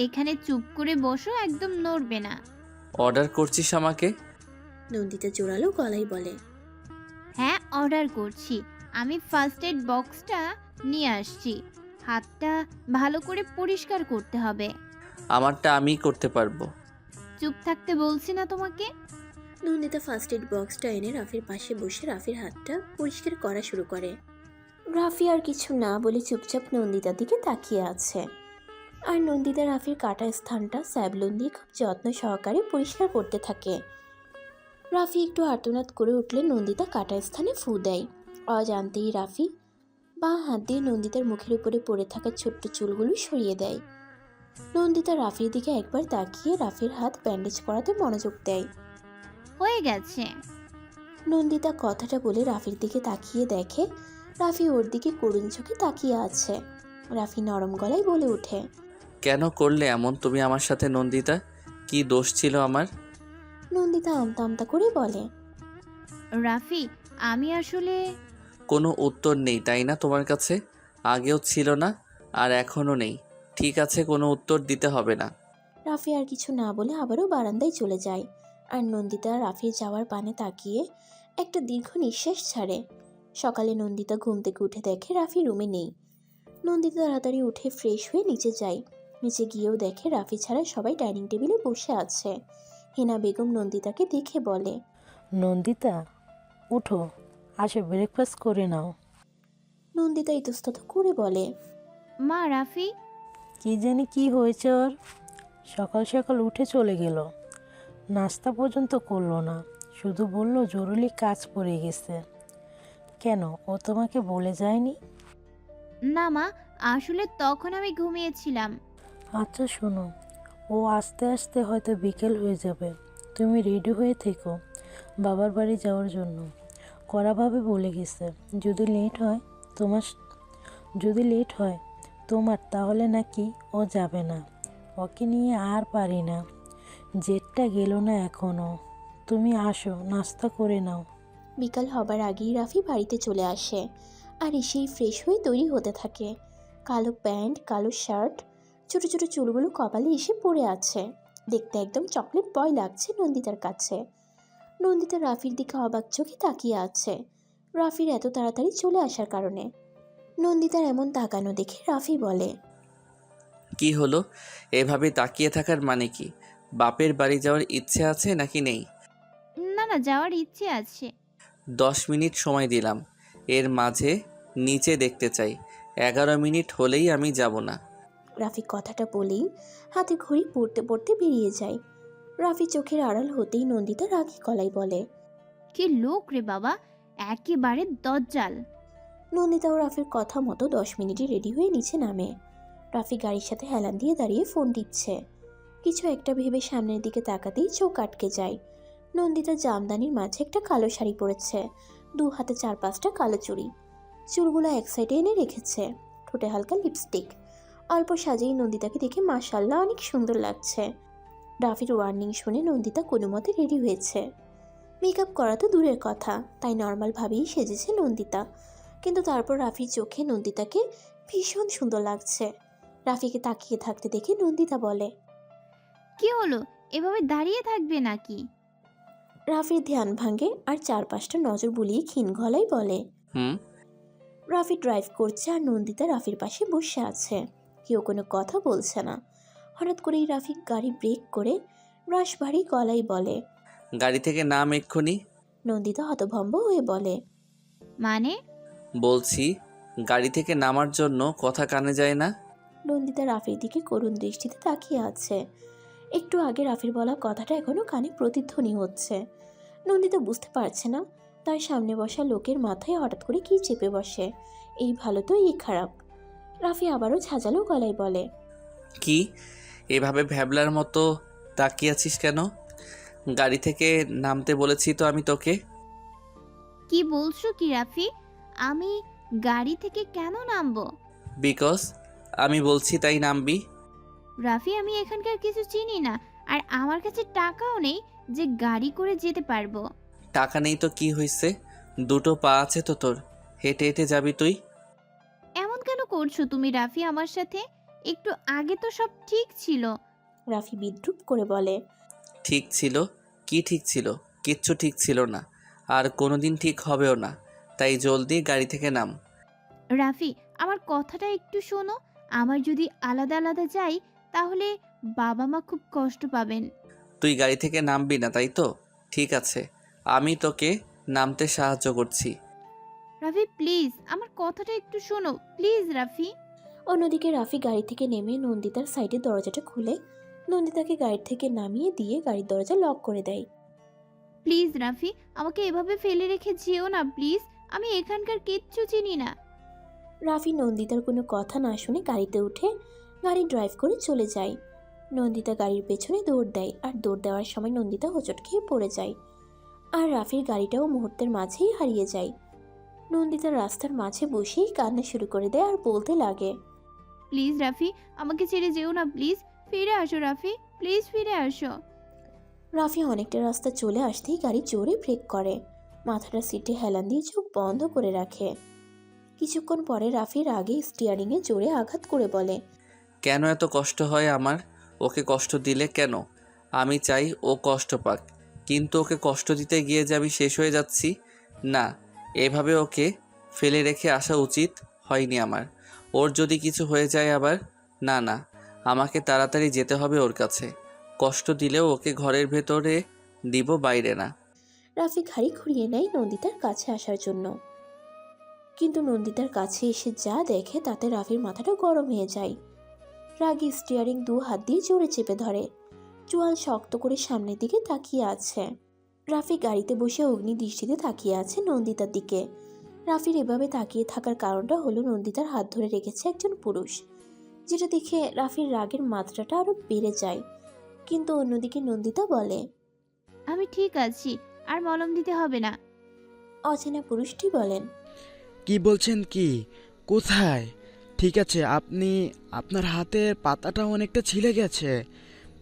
এখানে চুপ করে বসো, একদম নড়বে না। অর্ডার করছিস আমাকে? নন্দিতা জোরালো গলায় বলে, হ্যাঁ অর্ডার করছি। আমি ফার্স্ট এড বক্সটা নিয়ে আসছি, হাতটা ভালো করে পরিষ্কার করতে হবে। আমারটা আমিই করতে পারবো। চুপ থাকতে বলছি না তোমাকে? নন্দিতা ফার্স্ট এড বক্সটা এনে রাফির পাশে বসে রাফির হাতটা পরিষ্কার করা শুরু করে। রাফি আর কিছু না বলে চুপচাপ নন্দিতার দিকে তাকিয়ে আছে। আর নন্দিতা রাফির কাটা স্থানটা স্যাবলুন দিয়ে খুব যত্ন সহকারে পরিষ্কার করতে থাকে। রাফি একটু আর্তনাদ করে উঠলে নন্দিতা কাটা স্থানে ফু দেয়। অজান্তেই রাফি বাঁ হাত দিয়ে নন্দিতার মুখের উপরে পড়ে থাকা ছোট্ট চুলগুলো সরিয়ে দেয়। নন্দিতা রাফির দিকে একবার তাকিয়ে রাফির হাত ব্যান্ডেজ করাতে মনোযোগ দেয়। হয়ে গেছে। নন্দিতা কথাটা বলে রাফির দিকে তাকিয়ে দেখে রাফি ওর দিকে করুণ চোখে তাকিয়ে আছে। রাফি নরম গলায় বলে ওঠে, কেন করলে এমন তুমি আমার সাথে নন্দিতা? কি দোষ ছিল আমার? নন্দিতা আমতা আমতা করে বলে, রাফি আমি আসলে কোনো উত্তর নেই তাই না তোমার কাছে? আগেও ছিল না আর এখনও নেই। ঠিক আছে, কোনো উত্তর দিতে হবে না। রাফি আর কিছু না বলে আবারও বারান্দায় চলে যায়। আর নন্দিতা রাফির যাওয়ার পানে তাকিয়ে একটা দীর্ঘ নিঃশ্বাস ছাড়ে। সকালে নন্দিতা ঘুম থেকে উঠে দেখে রাফি রুমে নেই। নন্দিতা তাড়াতাড়ি উঠে ফ্রেশ হয়ে নিচে যায়। নিচে গিয়েও দেখে রাফি ছাড়া সবাই ডাইনিং টেবিলে বসে আছে। হেনা বেগম নন্দিতাকে দেখে বলে, নন্দিতা উঠো, আসে ব্রেকফাস্ট করে নাও। নন্দিতা ইতস্তত করে বলে, মা রাফি কি জানি কি হয়েছে ওর, সকাল সকাল উঠে চলে গেল, নাস্তা পর্যন্ত করলো না, শুধু বলল জরুরি কাজ পড়ে গেছে। কেন, ও তোমাকে বলে যায়নি? না মা, আসলে তখন আমি ঘুমিয়েছিলাম। আচ্ছা শোনো, ও আস্তে আস্তে হয়তো বিকেল হয়ে যাবে, তুমি রেডি হয়ে থেকো বাবার বাড়ি যাওয়ার জন্য। কড়াভাবে বলে গেছে যদি লেট হয় তোমার তাহলে নাকি ও যাবে না। ওকে নিয়ে আর পারি না, জেটটা গেল না এখনও। তুমি আসো, নাস্তা করে নাও। বিকাল হবার আগেই রাফি বাড়িতে চলে আসে। আর এসেই ফ্রেশ হয়ে তৈরি হতে থাকে। কালো প্যান্ট, কালো শার্ট, ছোট ছোট চুলগুলো কপালে এসে পড়ে আছে। দেখতে একদম চকলেট বয় লাগছে নন্দিতার কাছে। নন্দিতা রাফির দিকে অবাক চোখে তাকিয়ে আছে রাফির এত তাড়াতাড়ি চলে আসার কারণে। নন্দিতার এমন তাকানো দেখে রাফি বলে, কি হলো? এভাবে তাকিয়ে থাকার মানে কি? বাপের বাড়ি যাওয়ার ইচ্ছে আছে নাকি নেই? না না, যাওয়ার ইচ্ছে আছে। 10 মিনিট সময় দিলাম, এর মাঝে নিচে দেখতে চাই। 11 মিনিট হলেই আমি যাব না। রাফি কথাটা বলেই হাতে ঘড়ি পড়তে পড়তে বেরিয়ে যায়। রাফি চোখের আড়াল হতেই নন্দিতা রাগী গলায় বলে, কি লোক রে বাবা, একেবারে দজ্জাল। নন্দিতা ও রাফির কথা মতো 10 মিনিটে রেডি হয়ে নিচে নামে। রাফি গাড়ির সাথে হেলান দিয়ে দাঁড়িয়ে ফোন টিপছে। কিছু একটা ভেবে সামনের দিকে তাকাতেই চোখ আটকে যায়। নন্দিতা জামদানির মাঝে একটা কালো শাড়ি পরেছে, 2 হাতে 4-5টা কালো চুড়ি, চুলগুলো এক সাইডে এনে রেখেছে, ঠোঁটে হালকা লিপস্টিক। অল্প সাজেই নন্দিতাকে দেখে মাশাআল্লাহ অনেক সুন্দর লাগছে। রাফির ওয়ার্নিং শুনে নন্দিতা কোনো মতে রেডি হয়েছে। মেকআপ করা তো দূরের কথা, তাই নর্মালভাবেই সেজেছে নন্দিতা। কিন্তু তারপর রাফির চোখে নন্দিতাকে ভীষণ সুন্দর লাগছে। রাফিকে তাকিয়ে থাকতে দেখে নন্দিতা বলে। কি হলো, এভাবে দাঁড়িয়ে থাকবে নাকি? রাফির ধ্যান ভাঙে আর চারপাশটা নজর বুলিয়ে ক্ষীণ গলায় বলে। হুম। রাফি ড্রাইভ করছে আর নন্দিতা রাফির পাশে বসে আছে। কেউ কোনো কথা বলছে না। হঠাৎ করেই রাফি গাড়ি ব্রেক করে রাশ ভারী গলায় বলে। গাড়ি থেকে নাম এক্ষুনি। নন্দিতা হতভম্ব হয়ে বলে। মানে? বলছি গাড়ি থেকে নামার জন্য কথা কানে যায় না? নন্দিতা রাফির দিকে করুণ দৃষ্টিতে তাকিয়ে আছে। একটু আগে রাফির বলা কথাটা এখনো কানে প্রতিধ্বনি হচ্ছে। নন্দিতা বুঝতে পারছে না তার সামনে বসা লোকের মাথায় হঠাৎ করে কি চেপে বসে। এই ভালো তো এই খারাপ। রাফি আবারও ঝাঁঝালো গলায় বলে। কি এভাবে ভ্যাবলার মতো তাকিয়ে আছিস কেন? গাড়ি থেকে নামতে বলেছি তো আমি তোকে। কি বলছো কি রাফি? আমি গাড়ি থেকে কেন নামবো? বিকজ আমি বলছি তাই নামবি। রাফি, আমি এখানকার কিছু চিনি না, আর আমার কাছে টাকাও নেই যে গাড়ি করে যেতে পারবো। টাকা নেই তো কি হয়েছে? দুটো পা আছে তো তোর, হেঁটে হেঁটে যাবি তুই। এমন কেন করছো তুমি রাফি আমার সাথে? একটু আগে তো সব ঠিক ছিল। রাফি বিদ্রুপ করে বলে। ঠিক ছিল? কি ঠিক ছিল? কিচ্ছু ঠিক ছিল না, আর কোনোদিন ঠিক হবেও না। তাই জলদি গাড়ি থেকে নাম। রাফি, আমার কথাটা একটু শোনো। আমার যদি আলাদা আলাদা যাই তাহলে বাবা মা খুব কষ্ট পাবেন। তুই গাড়ি থেকে নামবি না তাই তো? ঠিক আছে, আমি তোকে নামতে সাহায্য করছি। রাফি প্লিজ, আমার কথাটা একটু শোনো প্লিজ রাফি। অন্যদিকে রাফি গাড়ি থেকে নেমে নন্দিতার সাইডের দরজাটা খুলে নন্দিতাকে গাড়ি থেকে নামিয়ে দিয়ে গাড়ির দরজা লক করে দেয়। প্লিজ রাফি, আমাকে এভাবে ফেলে রেখে যেও না প্লিজ। আমি এখানকার কিচ্ছু চিনি না। রাফি নন্দিতার কোনো কথা না শুনে গাড়িতে উঠে গাড়ি ড্রাইভ করে চলে যায়। নন্দিতা গাড়ির পেছনে দৌড় দেয় আর দৌড় দেওয়ার সময় নন্দিতা হোঁচট খেয়ে পড়ে যায়। আর রাফির গাড়িটাও মুহূর্তের মাঝেই হারিয়ে যায়। নন্দিতা রাস্তার মাঝে বসেই কান্না শুরু করে দেয় আর বলতে লাগে। প্লিজ রাফি, আমাকে ছেড়ে যেও না প্লিজ। ফিরে আসো রাফি, প্লিজ ফিরে আসো। রাফি অনেকটা রাস্তা চলে আসতেই গাড়ি জোরে ব্রেক করে। মাথাটা সিটে হেলান দিয়ে চোখ বন্ধ করে রাখে। কিছুক্ষণ পরে রাফির আগে স্টিয়ারিংয়ে জোরে আঘাত করে বলে। কেন এত কষ্ট হয় আমার? ওকে কষ্ট দিলে কেন? আমি চাই ও কষ্ট পাক, কিন্তু ওকে কষ্ট দিতে গিয়ে যে আমি শেষ হয়ে যাচ্ছি। না, এভাবে ওকে ফেলে রেখে আসা উচিত হয়নি আমার। ওর যদি কিছু হয়ে যায় আবার, না না, আমাকে তাড়াতাড়ি যেতে হবে ওর কাছে। কষ্ট দিলেও ওকে ঘরের ভেতরে দিব, বাইরে না। রাফি ঘাড়ি ঘুরিয়ে নেয় নন্দিতার কাছে আসার জন্য। কিন্তু নন্দিতার কাছে এসে যা দেখে তাতে রাফির মাথাটা গরম হয়ে যায়। রাগী স্টিয়ারিং দু হাত দিয়ে জোরে চেপে ধরে। চোয়াল শক্ত করে সামনের দিকে তাকিয়ে আছে। রাফি গাড়িতে বসে অগ্নি দৃষ্টিতে তাকিয়ে আছে নন্দিতার দিকে। রাফির এভাবে তাকিয়ে থাকার কারণটা হলো নন্দিতার হাত ধরে রেখেছে একজন পুরুষ, যেটা দেখে রাফির রাগের মাত্রাটা আরো বেড়ে যায়। কিন্তু অন্যদিকে নন্দিতা বলে। আমি ঠিক আছি, আর মলম দিতে হবে না। অচেনা পুরুষটি বলেন। কি বলছেন কি? কোথায়? ঠিক আছে, আপনার হাতের পাতাটা অনেকটা ছিলে গেছে।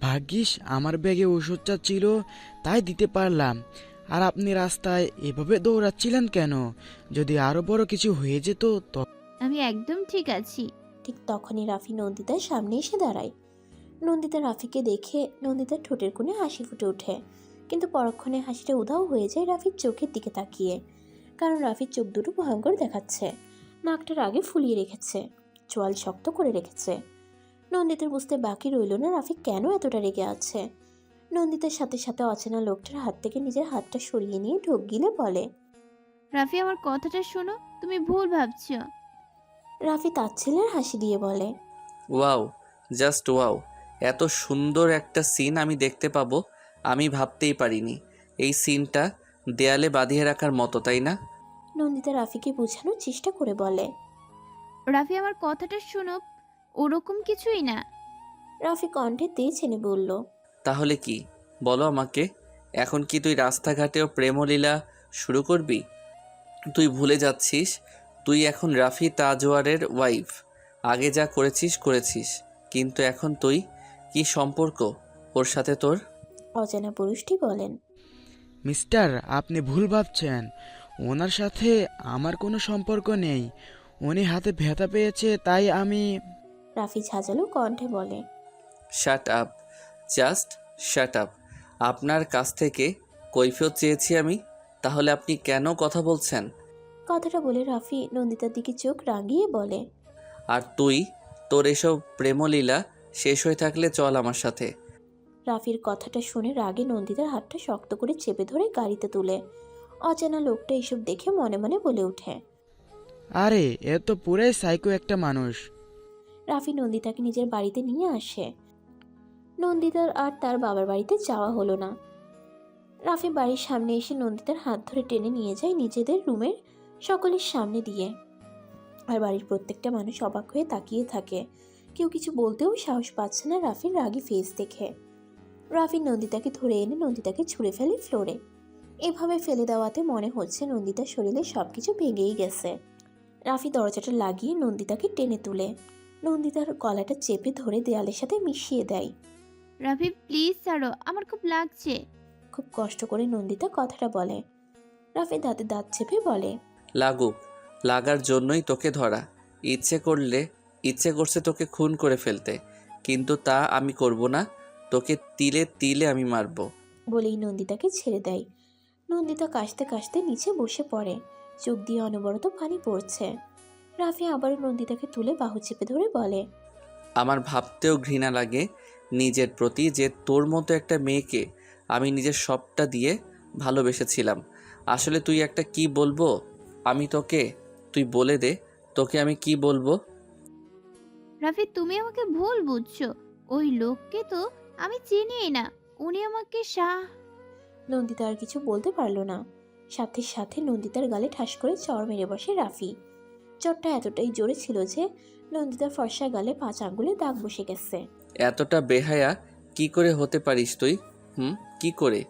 ভাগ্যিস আমার ব্যাগে ওষুধটা ছিল, তাই দিতে পারলাম। আর আপনি রাস্তায় এভাবে দৌড়াচ্ছিলেন কেন? যদি আরো বড় কিছু হয়ে যেত তো। আমি একদম ঠিক আছি। ঠিক তখনই রাফি নন্দিতার সামনে এসে দাঁড়ায়। নন্দিতা রাফিকে দেখে নন্দিতার ঠোঁটের কোণে হাসি ফুটে ওঠে, কিন্তু পরক্ষণে হাসিটা উধাও হয়ে যায় রাফির চোখের দিকে তাকিয়ে। কারণ রাফির চোখ দুটো ভয়ঙ্কর দেখাচ্ছে। নাকটার আগে ফুলিয়ে রেখেছে, চোয়াল শক্ত করে রেখেছে। নন্দিতার বুঝতে বাকি রইল না রাফি কেন এতটা রেগে আছে। নন্দিতার সাথে সাথে অচেনা লোকটার হাত থেকে নিজের হাতটা সরিয়ে নিয়ে ঢোক গিলে বলে। রাফি, আমার কথাটা শোনো, তুমি ভুল ভাবছো। রাফি তাচ্ছিলের হাসি দিয়ে বলে। Wow, just wow. এত সুন্দর একটা সিন আমি দেখতে পাবো আমি ভাবতেই পারিনি। এই সিনটা দেয়ালে বাঁধিয়ে রাখার মতো, তাই না? নন্দিতা রাফিকে বোঝানোর চেষ্টা করে বলে। রাফি, আমার কথাটা শোনো, ওরকম কিছুই না। রাফি কণ্ঠে তেজ এনে বলল। তাহলে কি? বলো আমাকে। এখন কি তুই রাস্তাঘাটেও প্রেমলীলা শুরু করবি? তুই ভুলে যাচ্ছিস তুই এখন রাফি তাজওয়ারের ওয়াইফ। আগে যা করেছিস করেছিস, কিন্তু এখন তুই কি সম্পর্ক ওর সাথে তোর? অজানা পুরুষটি বলেন। মিস্টার, আপনি ভুল ভাবছেন। ওনার সাথে আমার কোনো সম্পর্ক নেই। উনি হাতে ব্যথা পেয়েছে তাই আমি। রাফি ঝাঁঝালো কণ্ঠে বলে। Shut up, just shut up. আপনার কাছ থেকে কৈফিয়ত চেয়েছি আমি, তাহলে আপনি কেন কথা বলছেন? কথাটা বলে রাফি নন্দিতার দিকে চোখ রাঙিয়ে বলে। আর তুই, তোর এসব প্রেমলীলা শেষ হয়ে থাকলে চল আমার সাথে। রাফির কথাটা শুনে রাগে নন্দিতার হাতটা শক্ত করে চেপে ধরে গাড়িতে তুলে। অচেনা লোকটা এসব দেখে মনে মনে বলে ওঠে। আরে, এ তো পুরাই সাইকো একটা মানুষ। রাফি নন্দিতাকে নিজের বাড়িতে নিয়ে আসে। নন্দিতার আর তার বাবার বাড়িতে যাওয়া হলো না। রাফি বাড়ির সামনে এসে নন্দিতার হাত ধরে টেনে নিয়ে যায় নিজেদের রুমের সকলের সামনে দিয়ে। আর বাড়ির প্রত্যেকটা মানুষ অবাক হয়ে তাকিয়ে থাকে। কেউ কিছু বলতেও সাহস পাচ্ছে না রাফির রাগী ফেস দেখে। রাফি নন্দিতাকে ধরে এনে নন্দিতাকে ছুঁড়ে ফেলে ফ্লোরে। এভাবে ফেলে দেওয়াতে মনে হচ্ছে নন্দিতার শরীরে সবকিছু ভেঙেই গেছে। রাফি দরজাটা লাগিয়ে নন্দিতাকে টেনে তুলে নন্দিতার গলাটা চেপে ধরে দেয়ালের সাথে মিশিয়ে দেয়। রাফি প্লিজ ছাড়ো, আমার খুব লাগছে। খুব কষ্ট করে নন্দিতা কথাটা বলে। রাফি দাঁতে দাঁত চেপে বলে। লাগুক, লাগার জন্যই তোকে ধরা। ইচ্ছে করছে তোকে খুন করে ফেলতে, কিন্তু তা আমি করব না। তোকে তিলে তিলে আমি মারব। বলেই নন্দিতাকে ছেড়ে দেয়। নন্দিতা কাশতে কাশতে নিচে বসে পড়ে। চোখ দিয়ে অনবরত পানি পড়ছে। রাফি আবারও নন্দিতাকে তুলে বাহু চেপে ধরে বলে। আমার ভাবতেও ঘৃণা লাগে নিজের প্রতি যে তোর মতো একটা মেয়েকে আমি নিজের সবটা দিয়ে ভালোবেসেছিলাম। আসলে তুই একটা কি বলবো আমি তোকে, তুই বলে দে তোকে আমি কি বলবো? রাফি তুমি আমাকে ভুল বুঝছো, ওই লোককে তো আমি চিনিই না। উনি আমাকে নন্দিতা আর কিছু বলতে পারল না। সাথে সাথে নন্দিতার গালে ঠাস করে চড় মেরে বসে রাফি। চড়টা এতটাই জোরে ছিল যে নন্দিতার ফর্সা গালে 5 আঙ্গুলে দাগ বসে গেছে। এতটা বেহায়া কি করে হতে পারিস তুই? কি করে?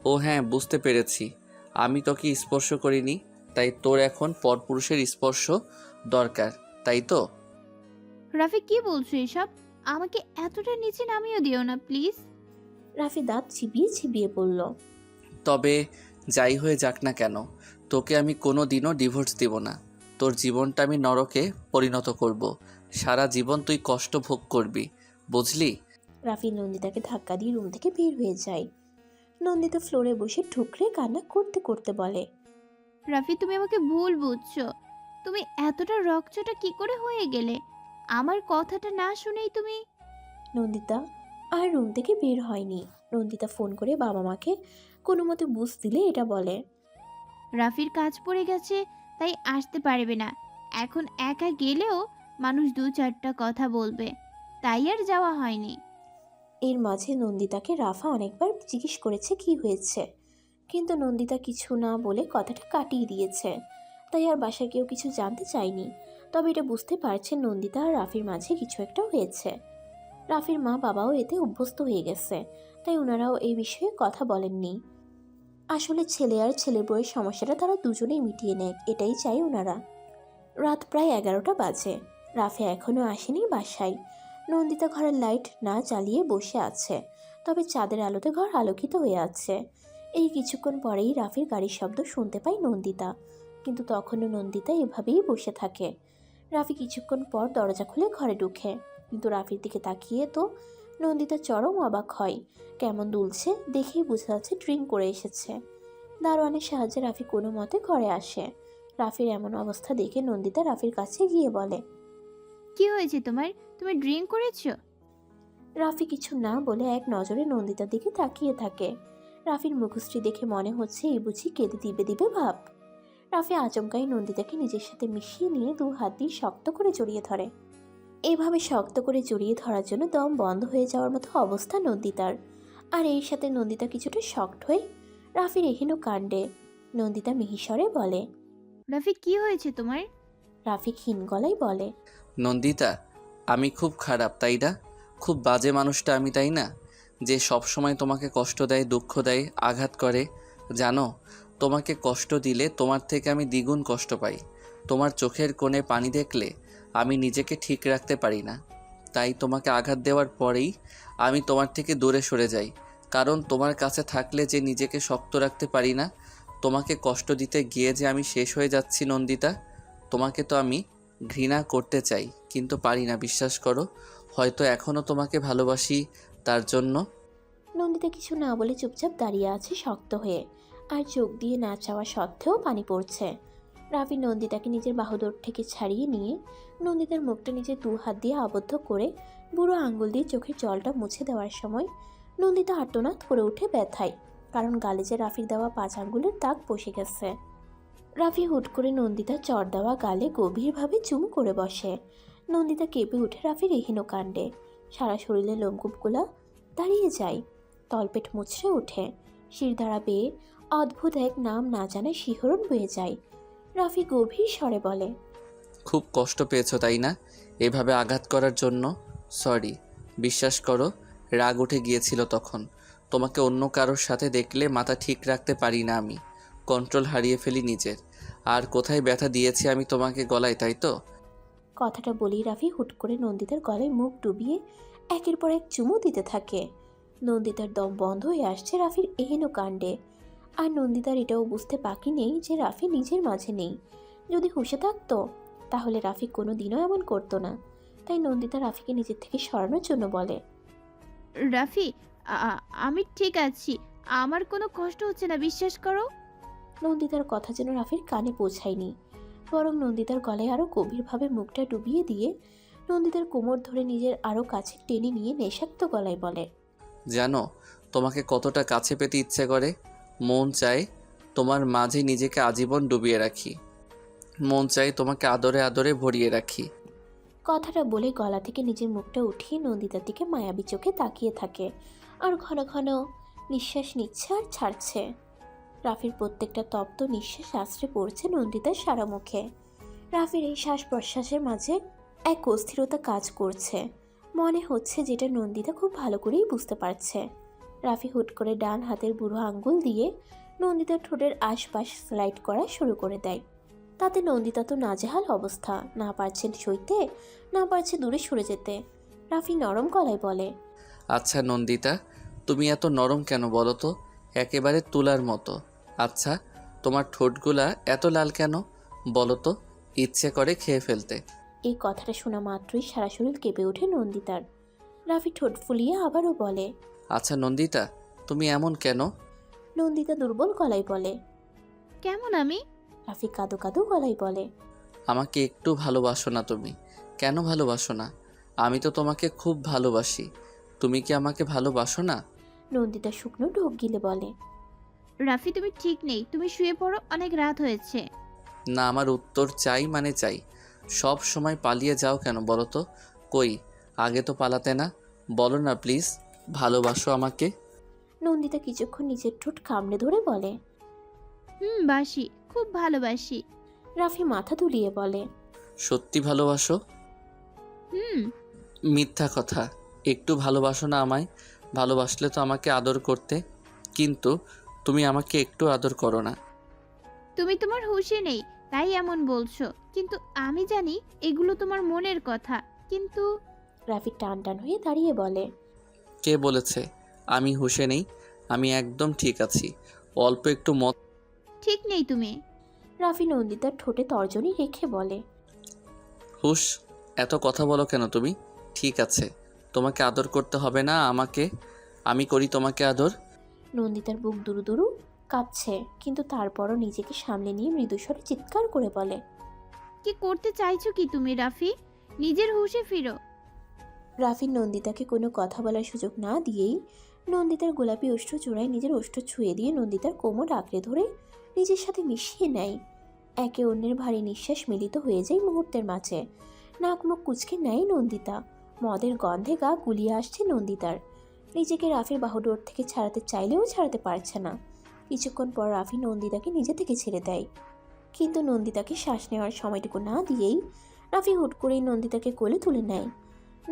ও হ্যাঁ, বুঝতে পেরেছি। আমি তোকে স্পর্শ করিনি, তাই তোর এখন পরপুরুষের স্পর্শ দরকার, তাই তো? রাফি কি বলছো এসব? আমাকে এতটা নিচে নামিয়ে দিও না প্লিজ। রাফি দাঁত চিবিয়ে চিবিয়ে বলল। তবে যাই হয়ে যাক না কেন, তোকে আমি কোনো দিনও ডিভোর্স দিব না। তোর জীবনটা আমি নরকে পরিণত করব। সারা জীবন তুই কষ্ট ভোগ করবি, বুঝলি? রাফি নন্দিতাকে ধাক্কা দিয়ে রুম থেকে বের হয়ে যায়। নন্দিতা ফ্লোরে বসে ঠুকরে কান্না করতে করতে বলে। রাফি তুমি আমাকে ভুল বুঝছো। তুমি এতটা রকচটা কি করে হয়ে গেলে? আমার কথাটা না শুনেই তুমি। নন্দিতা আর রুম থেকে বের হয়নি। নন্দিতা ফোন করে বাবা মাকে কোনো মতে বুঝ দিলে এটা বলে। রাফির কাজ পড়ে গেছে, তাই আসতে পারবে না। এখন একা গেলেও মানুষ 2-4টা কথা বলবে, তাই আর যাওয়া হয়নি। এর মাঝে নন্দিতাকে রাফা অনেকবার জিজ্ঞেস করেছে কি হয়েছে, কিন্তু নন্দিতা কিছু না বলে কথাটা কাটিয়ে দিয়েছে। তাই আর বাসায় কেউ কিছু জানতে চায়নি। তবে এটা বুঝতে পারছে নন্দিতা আর রাফির মাঝে কিছু একটা হয়েছে। রাফির মা বাবাও এতে অভ্যস্ত হয়ে গেছে, তাই ওনারাও এই বিষয়ে কথা বলেননি। আসলে ছেলে আর ছেলের বউয়ের সমস্যাটা তারা দুজনেই মিটিয়ে নেয়, এটাই চাই ওনারা। রাত প্রায় 11টা বাজে। রাফি এখনও আসেনি বাসায়। নন্দিতা ঘরের লাইট না জ্বালিয়ে বসে আছে, তবে চাঁদের আলোতে ঘর আলোকিত হয়ে আছে। এই কিছুক্ষণ পরেই রাফির গাড়ির শব্দ শুনতে পায় নন্দিতা, কিন্তু তখনও নন্দিতা এভাবেই বসে থাকে। রাফি কিছুক্ষণ পর দরজা খুলে ঘরে ঢুকে, কিন্তু রাফির দিকে তাকিয়ে তো নন্দিতা চরম অবাক হয়। কেমন দুলছে দেখেই বোঝা যাচ্ছে ড্রিঙ্ক করে এসেছে। দারোয়ানের সাহায্যে রাফি কোনো মতে ঘরে আসে। রাফির এমন অবস্থা দেখে নন্দিতা রাফির কাছে গিয়ে বলে। কি হয়েছে তোমার? তুমি ড্রিঙ্ক করেছো? রাফি কিছু না বলে এক নজরে নন্দিতার দিকে তাকিয়ে থাকে। রাফির মুখশ্রী দেখে মনে হচ্ছে এই বুঝি কেঁদে দিবে দিবে ভাব। রাফি আচমকাই নন্দিতাকে নিজের সাথে মিশিয়ে নিয়ে 2 হাত দিয়ে শক্ত করে জড়িয়ে ধরে। এইভাবে শক্ত করে জড়িয়ে ধরার জন্য দম বন্ধ হয়ে যাওয়ার মতো অবস্থা নন্দিতার। আর এই সাথে নন্দিতা কিছুটা শক্ট হয়ে রাফির এহেন কাণ্ডে নন্দিতা মিহিস্বরে বলে। রাফি কি হয়েছে তোমার? রাফি ক্ষীণ গলায় বলে। নন্দিতা, আমি খুব খারাপ, তাই না? খুব বাজে মানুষটা আমি, তাই না? যে সব সময় তোমাকে কষ্ট দেয়, দুঃখ দেয়, আঘাত করে। জানো, তোমাকে কষ্ট দিলে তোমার থেকে আমি দ্বিগুণ কষ্ট পাই। তোমার চোখের কোণে পানি দেখলে আমি নিজেকে ঠিক রাখতে পারি না, তাই তোমাকে আঘাত দেওয়ার পরেই আমি তোমার থেকে দূরে সরে যাই। কারণ তোমার কাছে থাকলে যে নিজেকে শক্ত রাখতে পারি না, তোমাকে কষ্ট দিতে গিয়ে যে আমি শেষ হয়ে যাচ্ছি নন্দিতা। তোমাকে তো আমি ঘৃণা করতে চাই, কিন্তু পারি না, বিশ্বাস করো। হয়তো এখনও তোমাকে ভালোবাসি, তার জন্য। নন্দিতা কিছু না বলে চুপচাপ দাঁড়িয়ে আছে শক্ত হয়ে, আর চোখ দিয়ে না চাওয়া সত্ত্বেও পানি পড়ছে। রাফি নন্দিতাকে নিজের বাহুদর থেকে ছাড়িয়ে নিয়ে নন্দিতার মুখটা নিজের দু হাত দিয়ে আবদ্ধ করে বুড়ো আঙ্গুল দিয়ে চোখের জলটা মুছে দেওয়ার সময় নন্দিতা আর্তনাদ করে উঠে ব্যথায়, কারণ গালে যে রাফির দেওয়া 5 আঙ্গুলের দাগ বসে গেছে। রাফি হুট করে নন্দিতার চর দেওয়া গালে গভীরভাবে চুমু করে বসে। নন্দিতা কেঁপে উঠে রাফির এহেন কাণ্ডে, সারা শরীরে লোমকূপগুলা দাঁড়িয়ে যায়, তলপেট মুচড়ে ওঠে, শিরদাঁড়া বেয়ে অদ্ভুত এক নাম না জানে শিহরণ বয়ে যায়। রাফি গভীর স্বরে বলে, খুব কষ্ট পেয়েছো তাই না এভাবে আঘাত করার জন্য? সরি। বিশ্বাস করো, রাগ উঠে গিয়েছিল তখন। তোমাকে অন্য কারোর সাথে দেখলে মাথা ঠিক রাখতে পারি না আমি, কন্ট্রোল হারিয়ে ফেলি নিজের। আর কোথায় ব্যথা দিয়েছি আমি তোমাকে, গলায়, তাই তো? কথাটা বলেই রাফি হুট করে নন্দিতার গলায় মুখ ডুবিয়ে একের পর এক চুমু দিতে থাকে। নন্দিতার দম বন্ধ হয়ে আসছে রাফির এহেন কাণ্ডে, আর নন্দিতার এটাও বুঝতে বাকি নেই যে রাফি নিজের মাঝে নেই। যদি হুঁশে থাকতো তাহলে রাফি কোনো দিনও এমন করতো না। তাই নন্দিতা রাফিকে নিজের থেকে সরানোর জন্য বলে, রাফি, আমি ঠিক আছি, আমার কোনো কষ্ট হচ্ছে না, বিশ্বাস করো। নন্দিতার কথা যেন রাফির কানে পৌঁছায়নি, বরং নন্দিতার গলায় আরও গভীরভাবে মুখটা ডুবিয়ে দিয়ে নন্দিতার কোমর ধরে নিজের আরও কাছে টেনে নিয়ে নেশাক্ত গলায় বলে, জানো তোমাকে কতটা কাছে পেতে ইচ্ছে করে? মন চায় তোমার মাঝে নিজেকে আজীবন ডুবিয়ে রাখি। মন চায় তোমাকে আদরে আদরে ভরিয়ে রাখি। কথাটা বলে গলা থেকে নিজের মুখটা উঠিয়ে নন্দিতার দিকে মায়াবী চোখে তাকিয়ে থাকে, আর ঘন ঘন নিঃশ্বাস নিচ্ছে আর ছাড়ছে। রাফির প্রত্যেকটা তপ্ত নিঃশ্বাস আশ্রে পড়ছে নন্দিতার সারা মুখে। রাফির এই শ্বাস প্রশ্বাসের মাঝে এক অস্থিরতা কাজ করছে, মনে হচ্ছে যেটা নন্দিতা খুব ভালো করেই বুঝতে পারছে। রাফি হুট করে ডান হাতের বুড়ো আঙ্গুল দিয়ে নন্দিতার ঠোঁটের আশপাশ স্লাইড করা শুরু করে দেয়। তাতে নন্দিতা তো নাজেহাল অবস্থা, না পারছেন সইতে, না পারছে দূরে সরে যেতে। রাফি নরম গলায় বলে, আচ্ছা নন্দিতা, তুমি এত নরম কেন বলো তো? একেবারে তুলার মতো। আচ্ছা, তোমার ঠোঁটগুলা এত লাল কেন বলো তো? ইচ্ছে করে খেয়ে ফেলতে। এই কথাটা শোনা মাত্রই সারা শরীর কেঁপে ওঠে নন্দিতার। রাফি ঠোঁট ফুলিয়ে আবারও বলে, আচ্ছা নন্দিতা, তুমি এমন কেন? নন্দিতা দুর্বল গলায় বলে, কেমন আমি? রাফি কাঁদো কাঁদো গলায় বলে, আমাকে একটু ভালোবাসো না তুমি? কেন ভালোবাসো না? আমি তো তোমাকে খুব ভালোবাসি। তুমি কি আমাকে ভালোবাসো না? নন্দিতা শুকনো ঢোক গিলে বলে, রাফি, তুমি ঠিক নেই, তুমি শুয়ে পড়ো, অনেক রাত হয়েছে। না, আমার উত্তর চাই মানে চাই। সব সময় পালিয়ে যাও কেন বলো তো? কই, আগে তো পালাতে না। বলো না প্লিজ, ভালোবাসো আমাকে? নন্দিতা কিছুক্ষণ নিজের ঠোঁট কামড়ে ধরে বলে, বাসি, খুব ভালোবাসি। রাফি মাথা দুলিয়ে বলে, সত্যি ভালোবাসো? হুম। মিথ্যা কথা। একটু ভালোবাসো না আমায়? ভালোবাসলে তো আমাকে আদর করতে, কিন্তু তুমি আমাকে একটু আদর করো না। তুমি তোমার হুঁশে নেই তাই এমন বলছো, কিন্তু আমি জানি এগুলো তোমার মনের কথা। কিন্তু রাফি টান টান হয়ে দাঁড়িয়ে বলে, কে বলেছে আমি হুঁশে নেই? আমি একদম ঠিক আছি। অল্প একটু মত। ঠিক নেই তুমি। রাফি নন্দিতার ঠোঁটে তর্জনী রেখে বলে, হুশ, এত কথা বলো কেন তুমি? ঠিক আছে, তোমাকে আদর করতে হবে না আমাকে, আমি করি তোমাকে আদর। নন্দিতার বুক দুরু দুরু কাঁপছে, কিন্তু তারপরও নিজেকে সামলে নিয়ে মৃদুস্বরে চিৎকার করে বলে, কি করতে চাইছো কি তুমি রাফি? নিজের হুঁশে ফিরো। রাফি নন্দিতাকে কোনো কথা বলার সুযোগ না দিয়েই নন্দিতার গোলাপি ওষ্ঠ চূড়ায় নিজের ওষ্ঠ ছুঁয়ে দিয়ে নন্দিতার কোমর আঁকড়ে ধরে নিজের সাথে মিশিয়ে নেয়। একে অন্যের ভারী নিঃশ্বাস মিলিত হয়ে যায় মুহূর্তের মাঝে। নাক মুখ কুচকে নেয় নন্দিতা, মদের গন্ধে গা গুলিয়ে আসছে নন্দিতার। নিজেকে রাফির বাহুডোর থেকে ছাড়াতে চাইলেও ছাড়াতে পারছে না। কিছুক্ষণ পর রাফি নন্দিতাকে নিজে থেকে ছেড়ে দেয়, কিন্তু নন্দিতাকে শ্বাস নেওয়ার সময়টুকু না দিয়েই রাফি হুট করেই নন্দিতাকে কোলে তুলে নেয়।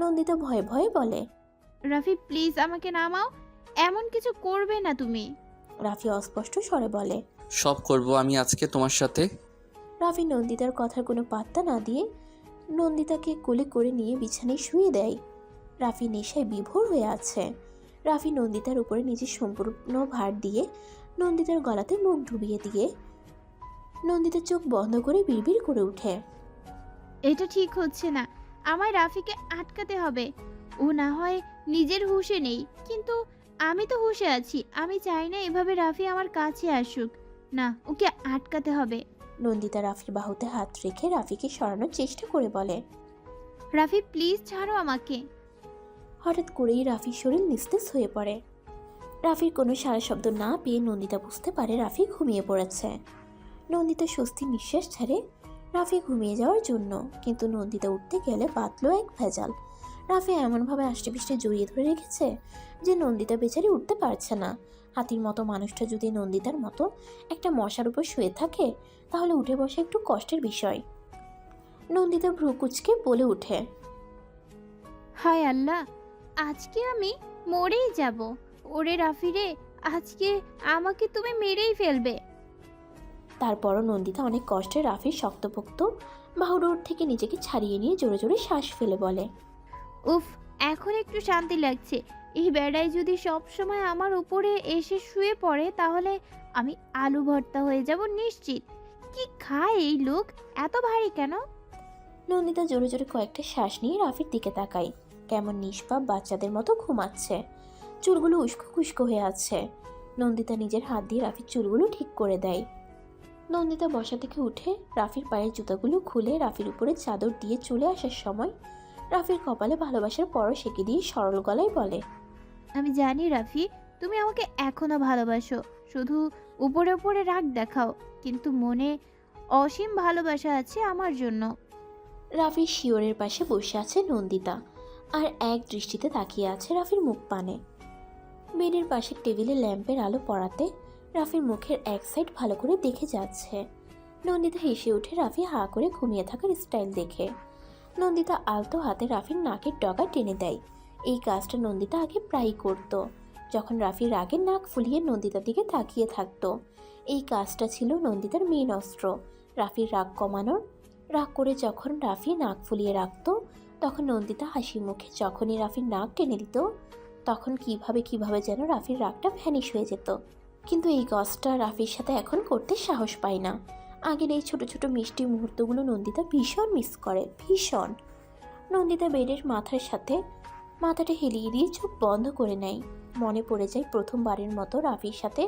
নন্দিতা ভয়ে ভয়ে বলে, রাফি প্লিজ আমাকে নামাও, এমন কিছু করবে না তুমি। রাফি অস্পষ্ট স্বরে বলে, সব করব আমি আজকে তোমার সাথে। রাফি নন্দিতার কথার কোনো পাত্তা না দিয়ে নন্দিতাকে কোলে করে নিয়ে বিছানায় শুয়ে দেয়। রাফি নেশায় বিভোর হয়ে আছে। রাফি নন্দিতার উপরে নিজের সম্পূর্ণ ভার দিয়ে নন্দিতার গলাতে মুখ ডুবিয়ে দিয়ে নন্দিতার চোখ বন্ধ করে বিড়বিড় করে ওঠে। এটা ঠিক হচ্ছে না, আমায় রাফিকে আটকাতে হবে। ও না হয় নিজের হুঁশে নেই, কিন্তু আমি তো হুঁশে আছি। আমি চাই না এভাবে রাফি আমার কাছে আসুক। না, ওকে আটকাতে হবে। নন্দিতা রাফির বাহুতে হাত রেখে রাফিকে সরানোর চেষ্টা করে বলে। রাফি প্লিজ ছাড়ো আমাকে। হঠাৎ করেই রাফির শরীর নিস্তেজ হয়ে পড়ে। রাফির কোনো সারা শব্দ না পেয়ে নন্দিতা বুঝতে পারে রাফি ঘুমিয়ে পড়েছে। নন্দিতা স্বস্তির নিঃশ্বাস ছাড়ে রাফি ঘুমিয়ে যাওয়ার জন্য, কিন্তু নন্দিতা উঠতে গেলে বাতলো এক ভেজাল। রাফি এমনভাবে আষ্টেপৃষ্টে জড়িয়ে ধরে রেখেছে যে নন্দিতা বেচারি উঠতে পারছে না। হাতির মতো মানুষটা যদি নন্দিতার মতো একটা মশার উপর শুয়ে থাকে তাহলে উঠে বসা একটু কষ্টের বিষয়। নন্দিতা ভ্রু কুঁচকে বলে ওঠে, হায় আল্লাহ, আজকে আমি মরেই যাব। ওরে রাফি রে, আজকে আমাকে তুমি মেরেই ফেলবে। তারপরও নন্দিতা অনেক কষ্টে রাফির শক্তপোক্ত বাহুডোর থেকে নিজেকে ছাড়িয়ে নিয়ে জোরে জোরে শ্বাস ফেলে বলে, উফ, এখন একটু শান্তি লাগছে। এই বেড়ায় যদি সব সময় আমার উপরে এসে শুয়ে পড়ে তাহলে আমি আলু ভর্তা হয়ে যাব নিশ্চিত। কি খায় এই লোক, এত ভারী কেন? নন্দিতা জোরে জোরে কয়েকটা শ্বাস নিয়ে রাফির দিকে তাকায়। কেমন নিষ্পাপ বাচ্চাদের মতো ঘুমাচ্ছে, চুলগুলো উস্কো খুস্কো হয়ে আছে। নন্দিতা নিজের হাত দিয়ে রাফির চুলগুলো ঠিক করে দেয়। নন্দিতা বসা থেকে উঠে রাফির পায়ের জুতাগুলো খুলে রাফির উপরে চাদর দিয়ে চলে আসার সময় রাফির কপালে ভালোবাসার পরশ এঁকে দিয়ে সরল গলায় বলে, আমি জানি রাফি, তুমি আমাকে এখনো ভালোবাসো। শুধু উপরে উপরে রাগ দেখাও, কিন্তু মনে অসীম ভালোবাসা আছে আমার জন্য। রাফির শিওরের পাশে বসে আছে নন্দিতা, আর এক দৃষ্টিতে তাকিয়ে আছে রাফির মুখ পানে। বেডের পাশের টেবিলে ল্যাম্পের আলো পড়াতে রাফির মুখের এক সাইড ভালো করে দেখে যাচ্ছে। নন্দিতা হেসে উঠে রাফি হা করে ঘুমিয়ে থাকার স্টাইল দেখে। নন্দিতা আলতো হাতে রাফির নাকের ডগা টেনে দেয়। এই কাজটা নন্দিতা আগে প্রায়ই করত, যখন রাফির রাগের নাক ফুলিয়ে নন্দিতার দিকে তাকিয়ে থাকতো। এই কাজটা ছিল নন্দিতার মেন অস্ত্র রাফির রাগ কমানোর। রাগ করে যখন রাফি নাক ফুলিয়ে রাখতো তখন নন্দিতা হাসি মুখে যখনই রাফির নাক টেনে দিত তখন কিভাবে যেন রাফির রাগটা ভ্যানিশ হয়ে যেত। কিন্তু এই কাজটা রাফির সাথে এখন করতে সাহস পায় না। আগের এই ছোট ছোট মিষ্টি মুহূর্তগুলো নন্দিতা ভীষণ মিস করে, ভীষণ। নন্দিতা বেডের মাথার সাথে মাথাটা হেলিয়ে দিয়ে চোখ বন্ধ করে নেয়। মনে পড়ে যায় প্রথমবারের মতো রাফির সাথে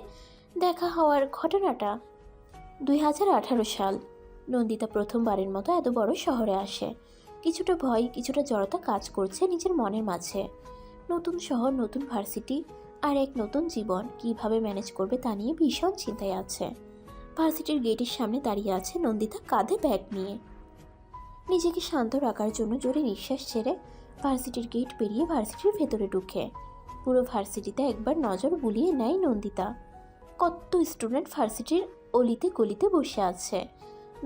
দেখা হওয়ার ঘটনাটা। 2018 সাল। নন্দিতা প্রথমবারের মতো এত বড় শহরে আসে। কিছুটা ভয়, কিছুটা জড়তা কাজ করছে নিজের মনের মাঝে। নতুন শহর, নতুন ভার্সিটি আর এক নতুন জীবন কিভাবে ম্যানেজ করবে তা নিয়ে ভীষণ চিন্তায় আছে। ভার্সিটির গেটের সামনে দাঁড়িয়ে আছে নন্দিতা কাঁধে ব্যাগ নিয়ে। নিজেকে শান্ত রাখার জন্য জোরে নিঃশ্বাস ছেড়ে ভার্সিটির গেট পেরিয়ে ভার্সিটির ভেতরে ঢুকে পুরো ভার্সিটিতে একবার নজর বুলিয়ে নেয় নন্দিতা। কত স্টুডেন্ট ভার্সিটির অলিতে গলিতে বসে আছে।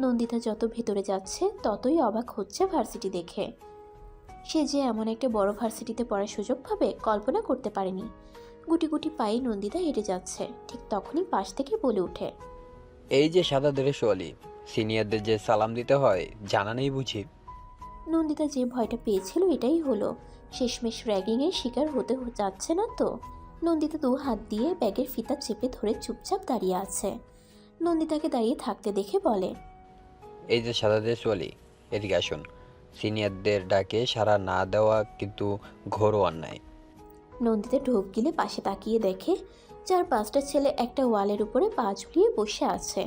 নন্দিতা যত ভেতরে যাচ্ছে ততই অবাক হচ্ছে ভার্সিটি দেখে। সে যে এমন একটা বড় ভার্সিটিতে পড়ার সুযোগ পাবে কল্পনা করতে পারেনি। গুটি গুটি পায়ে নন্দিতা হেঁটে যাচ্ছে। ঠিক তখনই পাশ থেকে বলে ওঠে, এই যে সাদা ড্রেসওয়ালি, সিনিয়রদের যে সালাম দিতে হয় জানা নেই বুঝি? নন্দিতা যে ভয়টা পেয়েছিল এটাই হলো, শেষমেশ র্যাগিংয়ের শিকার হতে যাচ্ছে না তো। নন্দিতা 2 হাত দিয়ে ব্যাগের ফিতা চেপে ধরে চুপচাপ দাঁড়িয়ে আছে। নন্দিতাকে দাঁড়িয়ে থাকতে দেখে বলে, এই যে সাদা ড্রেসওয়ালি, এদিকে আসুন। সিনিয়রদের ডাকে সাড়া না দেওয়া কিন্তু ঘোর অন্যায়। নন্দিতা ঢোক গিলে পাশে তাকিয়ে দেখে 4-5টা ছেলে একটা ওয়ালের উপরে পা ঝুলিয়ে বসে আছে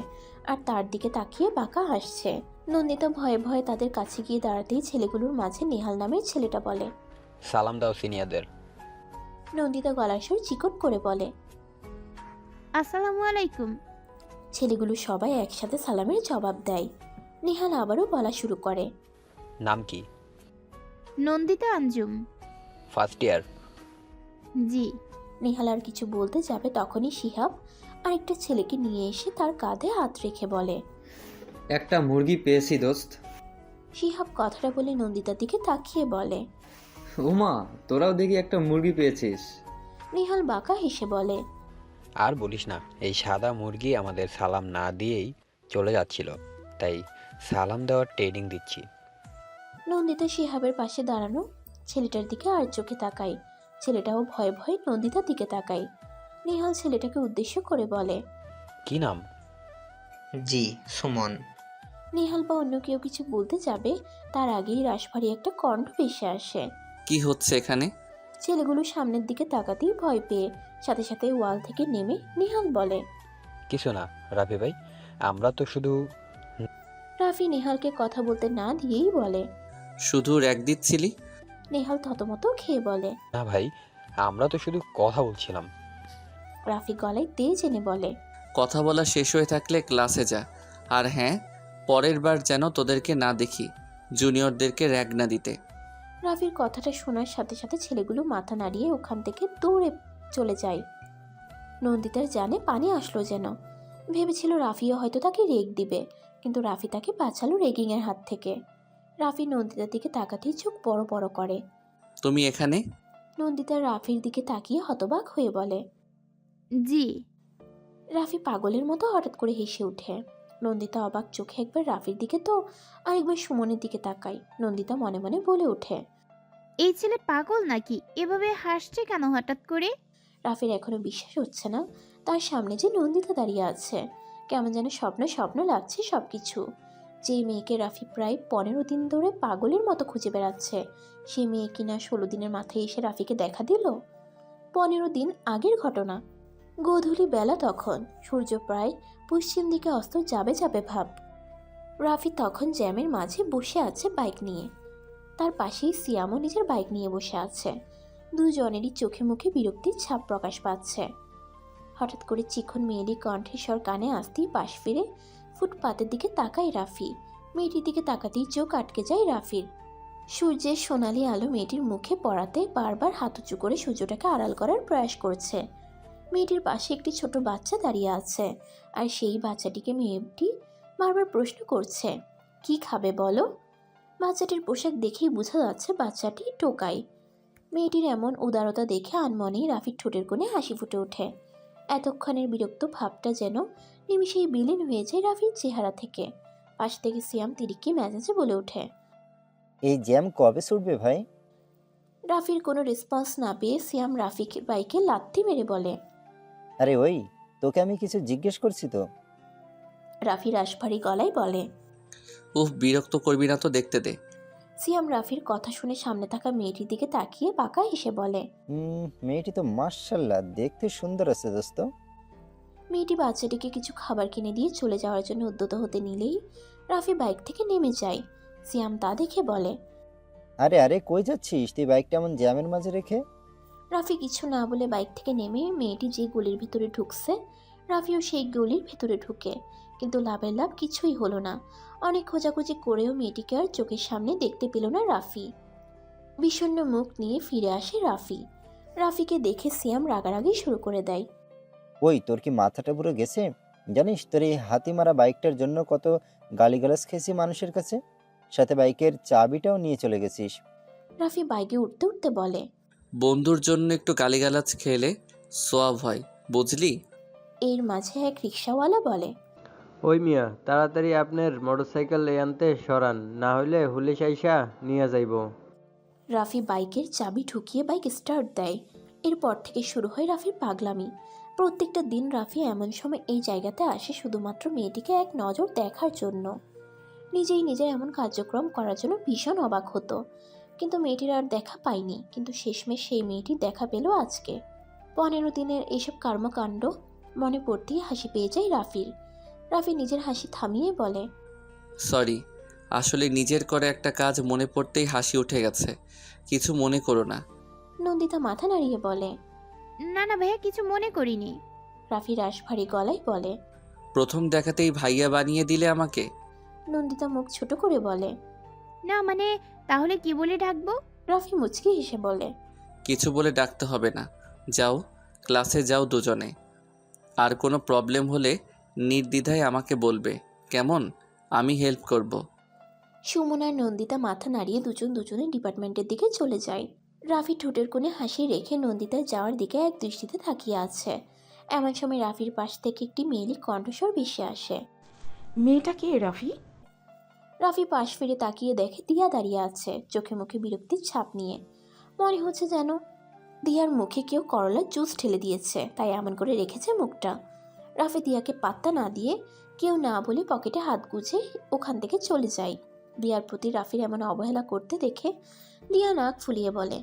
আর তার দিকে তাকিয়ে বাঁকা হাসছে। নন্দিতা ভয়ে ভয়ে তাদের কাছে গিয়ে দাঁড়াতেই ছেলেগুলোর মাঝে নেহাল নামের ছেলেটা বলে, সালাম দাও সিনিয়রদের। নন্দিতা গলার সুর চিকন করে বলে, আসসালামু আলাইকুম। ছেলেগুলো সবাই একসাথে সালামের জবাব দেয়। নেহাল আবারও বলা শুরু করে, নাম কি? নন্দিতা আঞ্জুম। First year? জি। নেহাল আর কিছু বলতে যাবে তখনই শিহাব আরেকটা ছেলেকে নিয়ে এসে তার কাঁধে হাত রেখে বলে, একটা মুরগি পেয়েছি দোস্ত। শিহাব কথাটা বলে নন্দিতার দিকে তাকিয়ে বলে, ওমা, তোরাও দেখি একটা মুরগি পেয়েছিস। নেহাল বাঁকা হেসে বলে, আর বলিস না, এই সাদা মুরগি আমাদের সালাম না দিয়েই চলে যাচ্ছিল, তাই সালাম দেওয়ার ট্রেনিং দিচ্ছি। নন্দিতা শিহাবের পাশে দাঁড়ানো ছেলেটার দিকে আর চোখে তাকায়। ছেলেটাও ভয়ে ভয়ে নন্দিতার দিকে তাকায়। নিহাল ছেলেটাকে উদ্দেশ্য করে বলে, কি নাম? জি, সুমন। নিহাল বা অন্য কেউ কিছু বলতে যাবে তার আগেই রাশভারী একটা কণ্ঠ ভেসে আসে। কি হচ্ছে এখানে? ছেলেগুলো সামনের দিকে তাকাতেই ভয় পেয়ে সাথে সাথে ওয়াল থেকে নেমে নিহাল বলে, কিছু না রাফি ভাই, আমরা তো শুধু রাফি নেহালকে কথা বলতে না দিয়েই বলে। শুধু র্যাক দিচ্ছিলি? নেহাল থতমত খেয়ে বলে। না ভাই, আমরা তো শুধু কথা বলছিলাম। রাফি গলায় তেজ এনে বলে, কথা বলা শেষ হয়ে থাকলে ক্লাসে যা। আর হ্যাঁ, পরের বার যেন তোদেরকে না দেখি জুনিয়রদেরকে র্যাগ না দিতে। রাফির কথাটা শোনার সাথে সাথে ছেলেগুলো মাথা নাড়িয়ে ওখান থেকে দৌড়ে চলে যায়। নন্দিতার জানে পানি আসলো যেন। ভেবেছিল রাফিও হয়তো তাকে রেগ দিবে, কিন্তু রাফি তাকে বাঁচালো রেগিংয়ের হাত থেকে। রাফি নন্দিতার দিকে তাকাতেই চোখ বড় বড় করে। তুমি এখানে? নন্দিতা রাফির দিকে তাকিয়ে হতবাক হয়ে বলে। জি। রাফি পাগলের মতো হঠাৎ করে হেসে ওঠে। নন্দিতা অবাক চোখে একবার রাফির দিকে তো আরেকবার সুমনের দিকে তাকায়। নন্দিতা মনে মনে বলে ওঠে, এই ছেলে পাগল নাকি? এভাবে হাসছে কেন হঠাৎ করে? রাফির এখনো বিশ্বাস হচ্ছে না তার সামনে যে নন্দিতা দাঁড়িয়ে আছে। কেমন যেন স্বপ্ন স্বপ্ন লাগছে সবকিছু। যে মেয়েকে রাফি প্রায় 15 দিন ধরে পাগলের মতো খুঁজে বেড়াচ্ছে, সেই মেয়ে কিনা 16 দিনের মাথায় এসে রাফিকে দেখা দিল। 15 দিন আগের ঘটনা। গোধূলি বেলা তখন, সূর্য প্রায় পশ্চিম দিকে অস্ত যাবে যাবে ভাব। রাফি তখন জ্যামের মাঝে বসে আছে বাইক নিয়ে। তার পাশেই সিয়ামও নিজের বাইক নিয়ে বসে আছে। দুজনেরই চোখে মুখে বিরক্তির ছাপ প্রকাশ পাচ্ছে। হঠাৎ করে চিকন মেয়েলি কণ্ঠেশ্বর কানে আসতেই পাশ ফিরে ফুটপাতের দিকে তাকায় রাফি। মেয়েটির দিকে তাকাতেই চোখ আটকে যায় রাফির। সূর্যের সোনালি আলো মেয়েটির মুখে পড়াতে বারবার হাত উঁচু করে সূর্যটাকে আড়াল করার প্রয়াস করছে। মেয়েটির পাশে একটি ছোট বাচ্চা দাঁড়িয়ে আছে, আর সেই বাচ্চাটিকে মেয়েটি বারবার প্রশ্ন করছে, কি খাবে বলো? বাচ্চাটির পোশাক দেখেই বোঝা যাচ্ছে বাচ্চাটি টোকাই। মেয়েটির এমন উদারতা দেখে আনমনেই রাফির ঠোঁটের কোণে হাসি ফুটে ওঠে। এতক্ষণের বিরক্ত ভাবটা যেন নিমিষেই বিলীন হয়ে যায় রাফির চেহারা থেকে। পাশ থেকে সিয়াম তিরিকি মেজাজে বলে ওঠে। এই জ্যাম কবে ছুটবে ভাই? রাফির কোনো রেসপন্স না পেয়ে সিয়াম রাফিকে বাইকে লাথি মেরে বলে। আরে ওই, তোকে আমি কিছু জিজ্ঞেস করছি তো। রাফি রাশভারী গলায় বলে। উফ, বিরক্ত করবি না তো, দেখতে দে। সিয়াম রাফির কথা শুনে সামনে থাকা মেয়েটির দিকে তাকিয়ে বাঁকা হেসে বলে। মেয়েটি তো মাশাআল্লাহ দেখতে সুন্দর আছে দোস্ত। মেয়েটি বাচ্চাটিকে কিছু খাবার কিনে দিয়ে চলে যাওয়ার জন্য উদ্যত হতে নিলেই রাফি বাইক থেকে নেমে যায়। সিয়াম তা দেখে বলে, আরে আরে কই যাচ্ছিস তুই বাইকটা এমন জ্যামের মাঝে রেখে? রাফি কিছু না বলে বাইক থেকে নেমে মেয়েটি যে গলির ভিতরে ঢুকছে রাফিও সেই গলির ভিতরে ঢুকে, কিন্তু লাভের লাভ কিছুই হলো না। অনেক খোঁজাখুঁজি করেও মেয়েটিকে আর চোখের সামনে দেখতে পেল না রাফি। বিষণ্ণ মুখ নিয়ে ফিরে আসে রাফি। রাফিকে দেখে সিয়াম রাগারাগি শুরু করে দেয়। ওই তোর কি মাথাটা পুরো গেছে? জানিস তোর এই হাতি মারা বাইকটার জন্য কত গালিগালাজ খেয়েছি মানুষের কাছে, সাথে বাইকের চাবিটাও নিয়ে চলে গেছিস। রাফি বাইকে উঠতে উঠতে বলে, বন্ধুর জন্য একটু গালিগালাজ খেলে সোয়াব হয়, বুঝলি? এর মাঝে এক রিক্সাওয়ালা বলে, ওই মিয়া, তাড়াতাড়ি আপনার মোটরসাইকেল আনতে সরান, না হইলে হুলিশ আইসা নিয়ে যাইব। রাফি বাইকের চাবি ঢুকিয়ে বাইক স্টার্ট দেয়। এরপর থেকে শুরু হয় রাফির পাগলামি। প্রত্যেকটা দিন রাফি এমন সময় এই জায়গাতে আসে শুধুমাত্র মেয়েটিকে এক নজর দেখার জন্য। নিজেই নিজের এমন কার্যক্রম করার জন্য ভীষণ অবাক হতো, কিন্তু মেয়েটির আর দেখা পায়নি। কিন্তু শেষমেশ সেই মেয়েটির দেখা পেল আজকে। 15 দিনের এইসব কর্মকাণ্ড মনে পড়তেই হাসি পেয়ে যায় রাফির। রাফি নিজের হাসি থামিয়ে বলে, সরি, আসলে নিজের করে একটা কাজ মনে পড়তেই হাসি উঠে গেছে, কিছু মনে করো না। নন্দিতা মাথা নাড়িয়ে বলে, না না ভাইয়া, কিছু মনে করিনি। রাফি রাশভারী গলায় বলে, প্রথম দেখাতেই ভাইয়া বানিয়ে দিলে আমাকে। নন্দিতা মুখ ছোট করে বলে, না মানে, তাহলে কি বলে ডাকবো? রাফি মুচকি হেসে বলে, কিছু বলে ডাকতে হবে না, যাও ক্লাসে যাও দুজনে। আর কোনো প্রবলেম হলে নির্দ্বিধায় আমাকে বলবে, কেমন? আমি হেল্প করব। সুমন আর নন্দিতা মাথা নাড়িয়ে দুজনের ডিপার্টমেন্টের দিকে চলে যায়। রাফি ঠোঁটের কোণে হাসি রেখে নন্দিতার যাওয়ার দিকে এক দৃষ্টিতে তাকিয়ে আছে। এমন সময় রাফির পাশ থেকে একটি মেয়েলি কণ্ঠস্বর ভেসে আসে। মেয়েটা কে রাফি? রাফি পাশ ফিরে তাকিয়ে দেখে দিয়া দাঁড়িয়ে আছে, চোখে মুখে বিরক্তির ছাপ নিয়ে। মনে হচ্ছে যেন দিয়ার মুখে কেউ করলার জুস ঢেলে দিয়েছে, তাই এমন করে রেখেছে মুখটা। রাফি দিয়াকে পাত্তা না দিয়ে কেউ না বলে পকেটে হাত গুজে ওখান থেকে চলে যায়। দিয়ার প্রতি রাফির এমন অবহেলা করতে দেখে দিয়া নাক ফুলিয়ে বলে,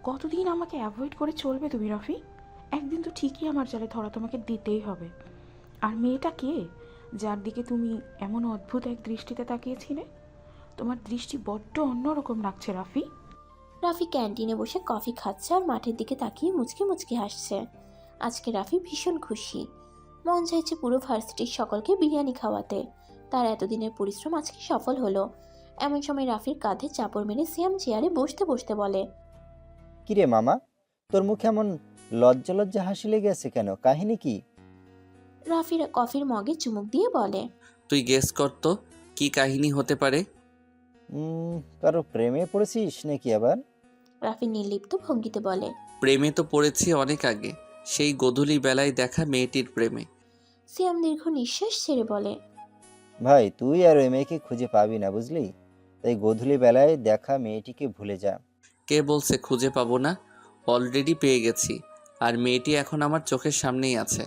কতদিন আমাকে অ্যাভয়েড করে চলবে তুমি রাফি? একদিন তো ঠিকই আমার জালে ধরা তোমাকে দিতেই হবে। আর মেয়েটা কে, যার দিকে তুমি এমন অদ্ভুত এক দৃষ্টিতে তাকিয়েছিলে? তোমার দৃষ্টি বড্ড অন্যরকম লাগছে রাফি। রাফি ক্যান্টিনে বসে কফি খাচ্ছে আর মাঠের দিকে তাকিয়ে মুচকি মুচকি হাসছে। আজকে রাফি ভীষণ খুশি। মন চাইছে পুরো ভার্সিটির সকলকে বিরিয়ানি খাওয়াতে। তার এতদিনের পরিশ্রম আজকে সফল হলো। এমন সময় রাফির কাঁধে চাপড় মেরে সিয়াম চেয়ারে বসতে বসতে বলে, কিরে মামা, তোর মুখে এমন লজ্জা লজ্জা হাসি লেগে আছে কেন? কাহিনী কি? রাফির কফির মগে চুমুক দিয়ে বলে, তুই গেস কর তো কি কাহিনী হতে পারে। কারো প্রেমে পড়েছিস নাকি আবার? রাফি নির্লিপ্ত ভঙ্গিতে বলে, প্রেমে তো পড়েছি অনেক আগে, সেই গোধূলি বেলায় দেখা মেয়েটির প্রেমে। সিয়াম দীর্ঘ নিঃশ্বাস ছেড়ে বলে, ভাই তুই আর ওই মেয়েকে খুঁজে পাবি না, বুঝলি? তাই গোধূলি বেলায় দেখা মেয়েটিকে ভুলে যা। কে বলছে খুঁজে পাবো না? অলরেডি পেয়ে গেছি, আর মেয়েটি এখন আমার চোখের সামনেই আছে।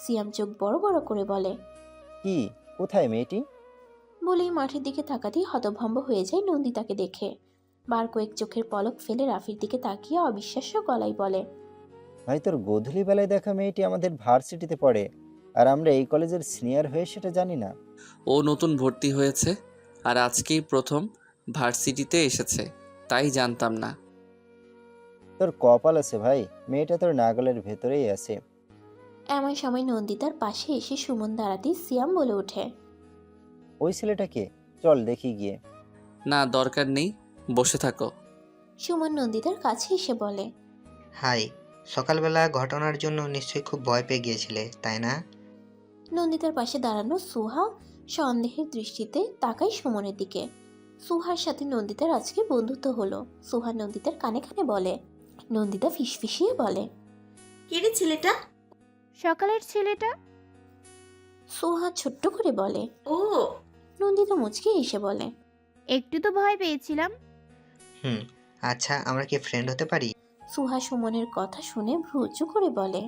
সিয়াম চোখ বড় বড় করে বলে, কি? কোথায় মেয়েটি? বলেই মাঠের দিকে তাকাতেই হতভম্ব হয়ে যায় নন্দিতাকে দেখে। বার কয়েক চোখের পলক ফেলে রাফির দিকে তাকিয়ে অবিশ্বাস্য গলায় বলে, ভাই তোর গোধূলি বেলায় দেখা মেয়েটি আমাদের ভার্সিটিতে পড়ে, আর আমরা এই কলেজের সিনিয়র হয়ে সেটা জানি না। ও নতুন ভর্তি হয়েছে আর আজকেই প্রথম ভার্সিটিতে এসেছে, তাই জানতাম না। তোর কপাল আছে ভাই, মেয়েটা তোর নাগালের ভেতরেই আছে। এমন সময় নন্দিতার পাশে এসে সুমন দাঁড়াতেই সিয়াম বলে ওঠে, ওই ছেলেটাকে চল দেখি গিয়ে। না দরকার নেই, বসে থাকো। সুমন নন্দিতার কাছে এসে বলে, হাই, সকালবেলা ঘটনার জন্য নিশ্চয়ই খুব ভয় পেয়ে গিয়েছিলে, তাই না? নন্দিতার পাশে দাঁড়ানো সুহা সন্দেহের দৃষ্টিতে তাকায় সুমনের দিকে। সুহার সাথে নন্দিতার আজকে বন্ধুত্ব হলো। সুহা নন্দিতার কানে কানে বলে। নন্দিতা ফিসফিসিয়ে বলে, কে রে ছেলেটা? সকালের ছেলেটা। সুহা ছোট্ট করে বলে। ও, নন্দিতা মুচকে এসে বলে, একটু তো ভয় পেয়েছিলাম। আচ্ছা, আমরা কি ফ্রেন্ড হতে পারি? সুহা সুমনের কথা শুনে ভ্রু উঁচু করে বলে,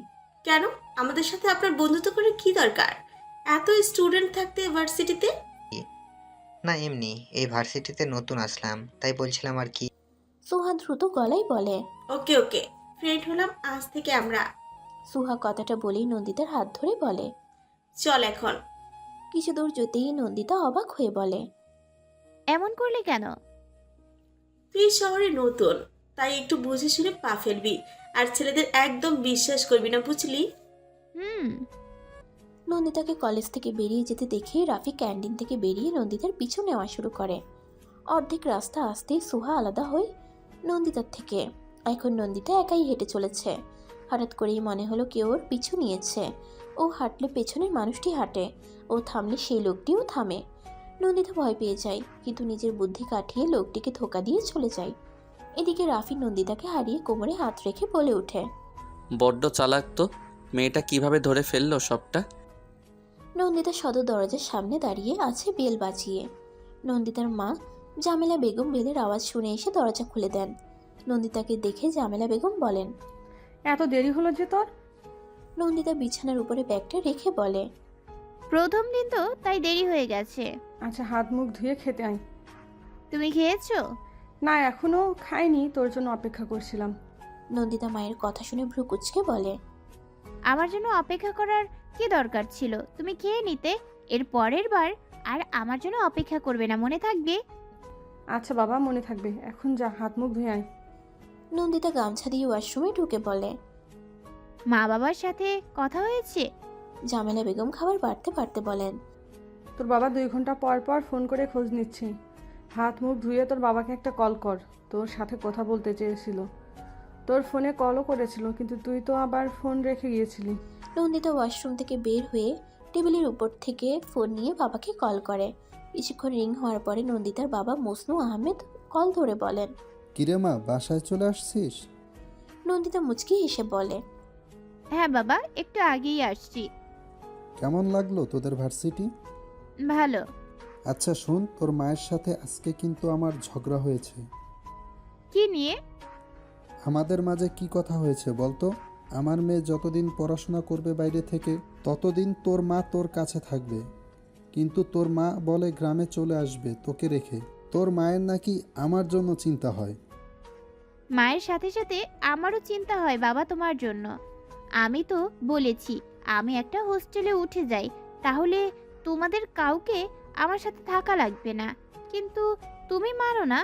কেন? আমাদের সাথে আপনার বন্ধুত্ব করে কি দরকার? এত স্টুডেন্ট থাকতে ভার্সিটিতে? না এমনি, এই ভার্সিটিতে নতুন আসলাম, তাই বলছিলাম আর কি। সুহা দ্রুত গলায় বলে, ওকে ওকে, ফ্রেন্ড হলাম আজ থেকে আমরা। সুহা কথাটা বলেই নন্দিতার হাত ধরে বলে, চল এখন। কিছু দূর যেতেই নন্দিতা অবাক হয়ে বলে, এমন করলে কেন? তুই শহরে নতুন, তাই একটু বুঝে শুনে পা ফেলবি, আর ছেলেদের একদম বিশ্বাস করবি না, বুঝলি? নন্দিতাকে কলেজ থেকে বেরিয়ে যেতে দেখে রাফি ক্যান্টিন থেকে বেরিয়ে নন্দিতার পিছু নেওয়া শুরু করে। অর্ধেক রাস্তা আসতেই সুহা আলাদা হয়ে নন্দিতার থেকে। এখন নন্দিতা একাই হেঁটে চলেছে। হঠাৎ করেই মনে হলো কেউ ওর পিছু নিয়েছে। ও হাঁটলে পেছনের মানুষটি হাঁটে, ও থামলে সেই লোকটিও থামে। নন্দিতা ভয় পেয়ে যায়, কিন্তু নিজের বুদ্ধি কাটিয়ে লোকটিকে ধোকা দিয়ে চলে যায়। এদিকে রাফি নন্দিতাকে হারিয়ে কোমরে হাত রেখে বলে ওঠে, বড্ড চালাক তো, মেয়েটা কিভাবে ধরে ফেললো সবটা। নন্দিতা সদর দরজার সামনে দাঁড়িয়ে আছে বেল বাজিয়ে। নন্দিতার মা জামেলা বেগম বেলের আওয়াজ শুনে এসে দরজা খুলে দেন। নন্দিতাকে দেখে জামেলা বেগম বলেন, এত দেরি হলো যে তোর? নন্দিতা বিছানার উপরে ব্যাগটা রেখে বলে, প্রথম দিন তো তাই দেরি হয়ে গেছে। আচ্ছা, হাত মুখ ধুয়ে খেতে আয়। তুমি খেয়েছো? না, এখনো খাইনি, তোর জন্য অপেক্ষা করছিলাম। নন্দিতা মায়ের কথা শুনে ভ্রু কুঁচকে বলে, আমার জন্য অপেক্ষা করার কি দরকার ছিল? তুমি খেয়ে নিতে, এর পরের বার আর আমার জন্য অপেক্ষা করবে না, মনে থাকবে? আচ্ছা বাবা, মনে থাকবে। এখন যা, হাত মুখ ধুয়ে আয়। নন্দিতা গামছা দিয়ে ওয়াশরুমে ঢুকে বলে, মা বাবার সাথে কথা হয়েছে? জামেলা বেগম খাবার বাড়তে বাড়তে বলেন, তোর বাবা 2 ঘন্টা পর পর ফোন করে খোঁজ নিচ্ছে। হাত মুখ ধুয়ে তোর বাবাকে একটা কল কর, তোর সাথে কথা বলতে চেয়েছিল। তোর ফোনে কলও করেছিল, কিন্তু তুই তো আবার ফোন রেখে গিয়েছিলি। নন্দিতা ওয়াশরুম থেকে বের হয়ে টেবিলের উপর থেকে ফোন নিয়ে বাবাকে কল করে। কিছুক্ষণ রিং হওয়ার পরে নন্দিতার বাবা মসনু আহমেদ কল ধরে বলেন, কিরে মা, বাসায় চলে আসছিস? নন্দিতা মুচকি হেসে বলে, হ্যাঁ বাবা, একটু আগেই আসছি। কেমন লাগলো তোদের ভার্সিটি? ভালো। আচ্ছা শোন, তোর মায়ের সাথে আজকে কিন্তু আমার ঝগড়া হয়েছে। কি নিয়ে? আমাদের মাঝে কি কথা হয়েছে বলতো? আমার মেয়ে যতদিন পড়াশোনা করবে বাইরে থেকে, ততদিন তোর মা তোর কাছে থাকবে, কিন্তু তোর মা বলে গ্রামে চলে আসবে তোকে রেখে। তোর মায়ের নাকি আমার জন্য চিন্তা হয়। মায়ের সাথে সাথে আমারও চিন্তা হয় বাবা তোমার জন্য। আমি তো বলেছি আমি একটা হোস্টেলে উঠে যাই, তাহলে তোমাদের কাউকে আমার সাথে থাকা লাগবে না, কিন্তু তুমি মানো না।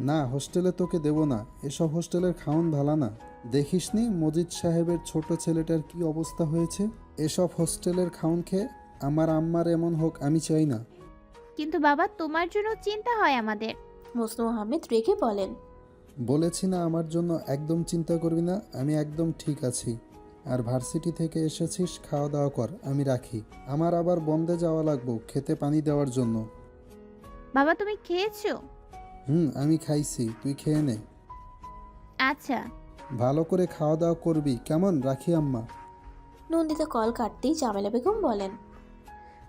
না, হোস্টেলে তোকে দেব না। এসব হোস্টেলের খাওন ভালো না। দেখিসনি মজিদ সাহেবের ছোট ছেলেটার কি অবস্থা হয়েছে? এসব হোস্টেলের খাওন খেয়ে আমার আম্মার এমন হোক আমি চাই না। কিন্তু বাবা তোমার জন্য চিন্তা হয় আমাদের। মজনু আহমেদ রেগে বলেন, বলেছি না আমার জন্য একদম চিন্তা করবি না, আমি একদম ঠিক আছি। আর ভার্সিটি থেকে এসেছিস, খাওয়া দাওয়া কর, আমি রাখি। আমার আবার বন্ধে যাওয়া লাগবো খেতে পানি দেওয়ার জন্য। বাবা তুমি খেয়েছো? আমি খাইছি, তুই খেয়ে নে। আচ্ছা। ভালো করে খাওয়া দাওয়া করবি কেমন? রাখি আম্মা। নন্দিতা কল কাটতেই জামেলা বেগম বলেন,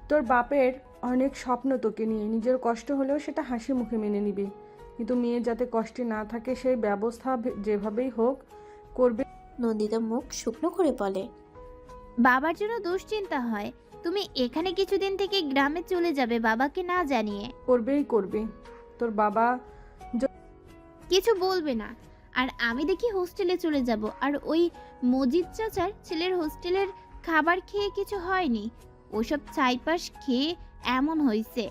তোর বাপের অনেক স্বপ্ন তোকে নিয়ে, নিজের কষ্ট হলেও সেটা হাসি মুখে মেনে নিবি, কিন্তু মেয়ে যাতে কষ্টে না থাকে সেই ব্যবস্থা যেভাবেই হোক করবে। নন্দিতা মুখ শুকনো করে বলে, বাবার জন্য দুশ্চিন্তা হয়। তুমি এখানে কিছুদিন থেকে গ্রামে চলে যাবে বাবাকে না জানিয়ে। করবে তোর বাবা কিছু বলবে না। আর আমি দেখি হোস্টেলে চলে যাব, আর ওই মজিদ চাচার ছেলের হোস্টেলের খাবার খেয়ে কিছু হয়নি, ওসব চাইপাশ খেয়ে এমন হয়েছে।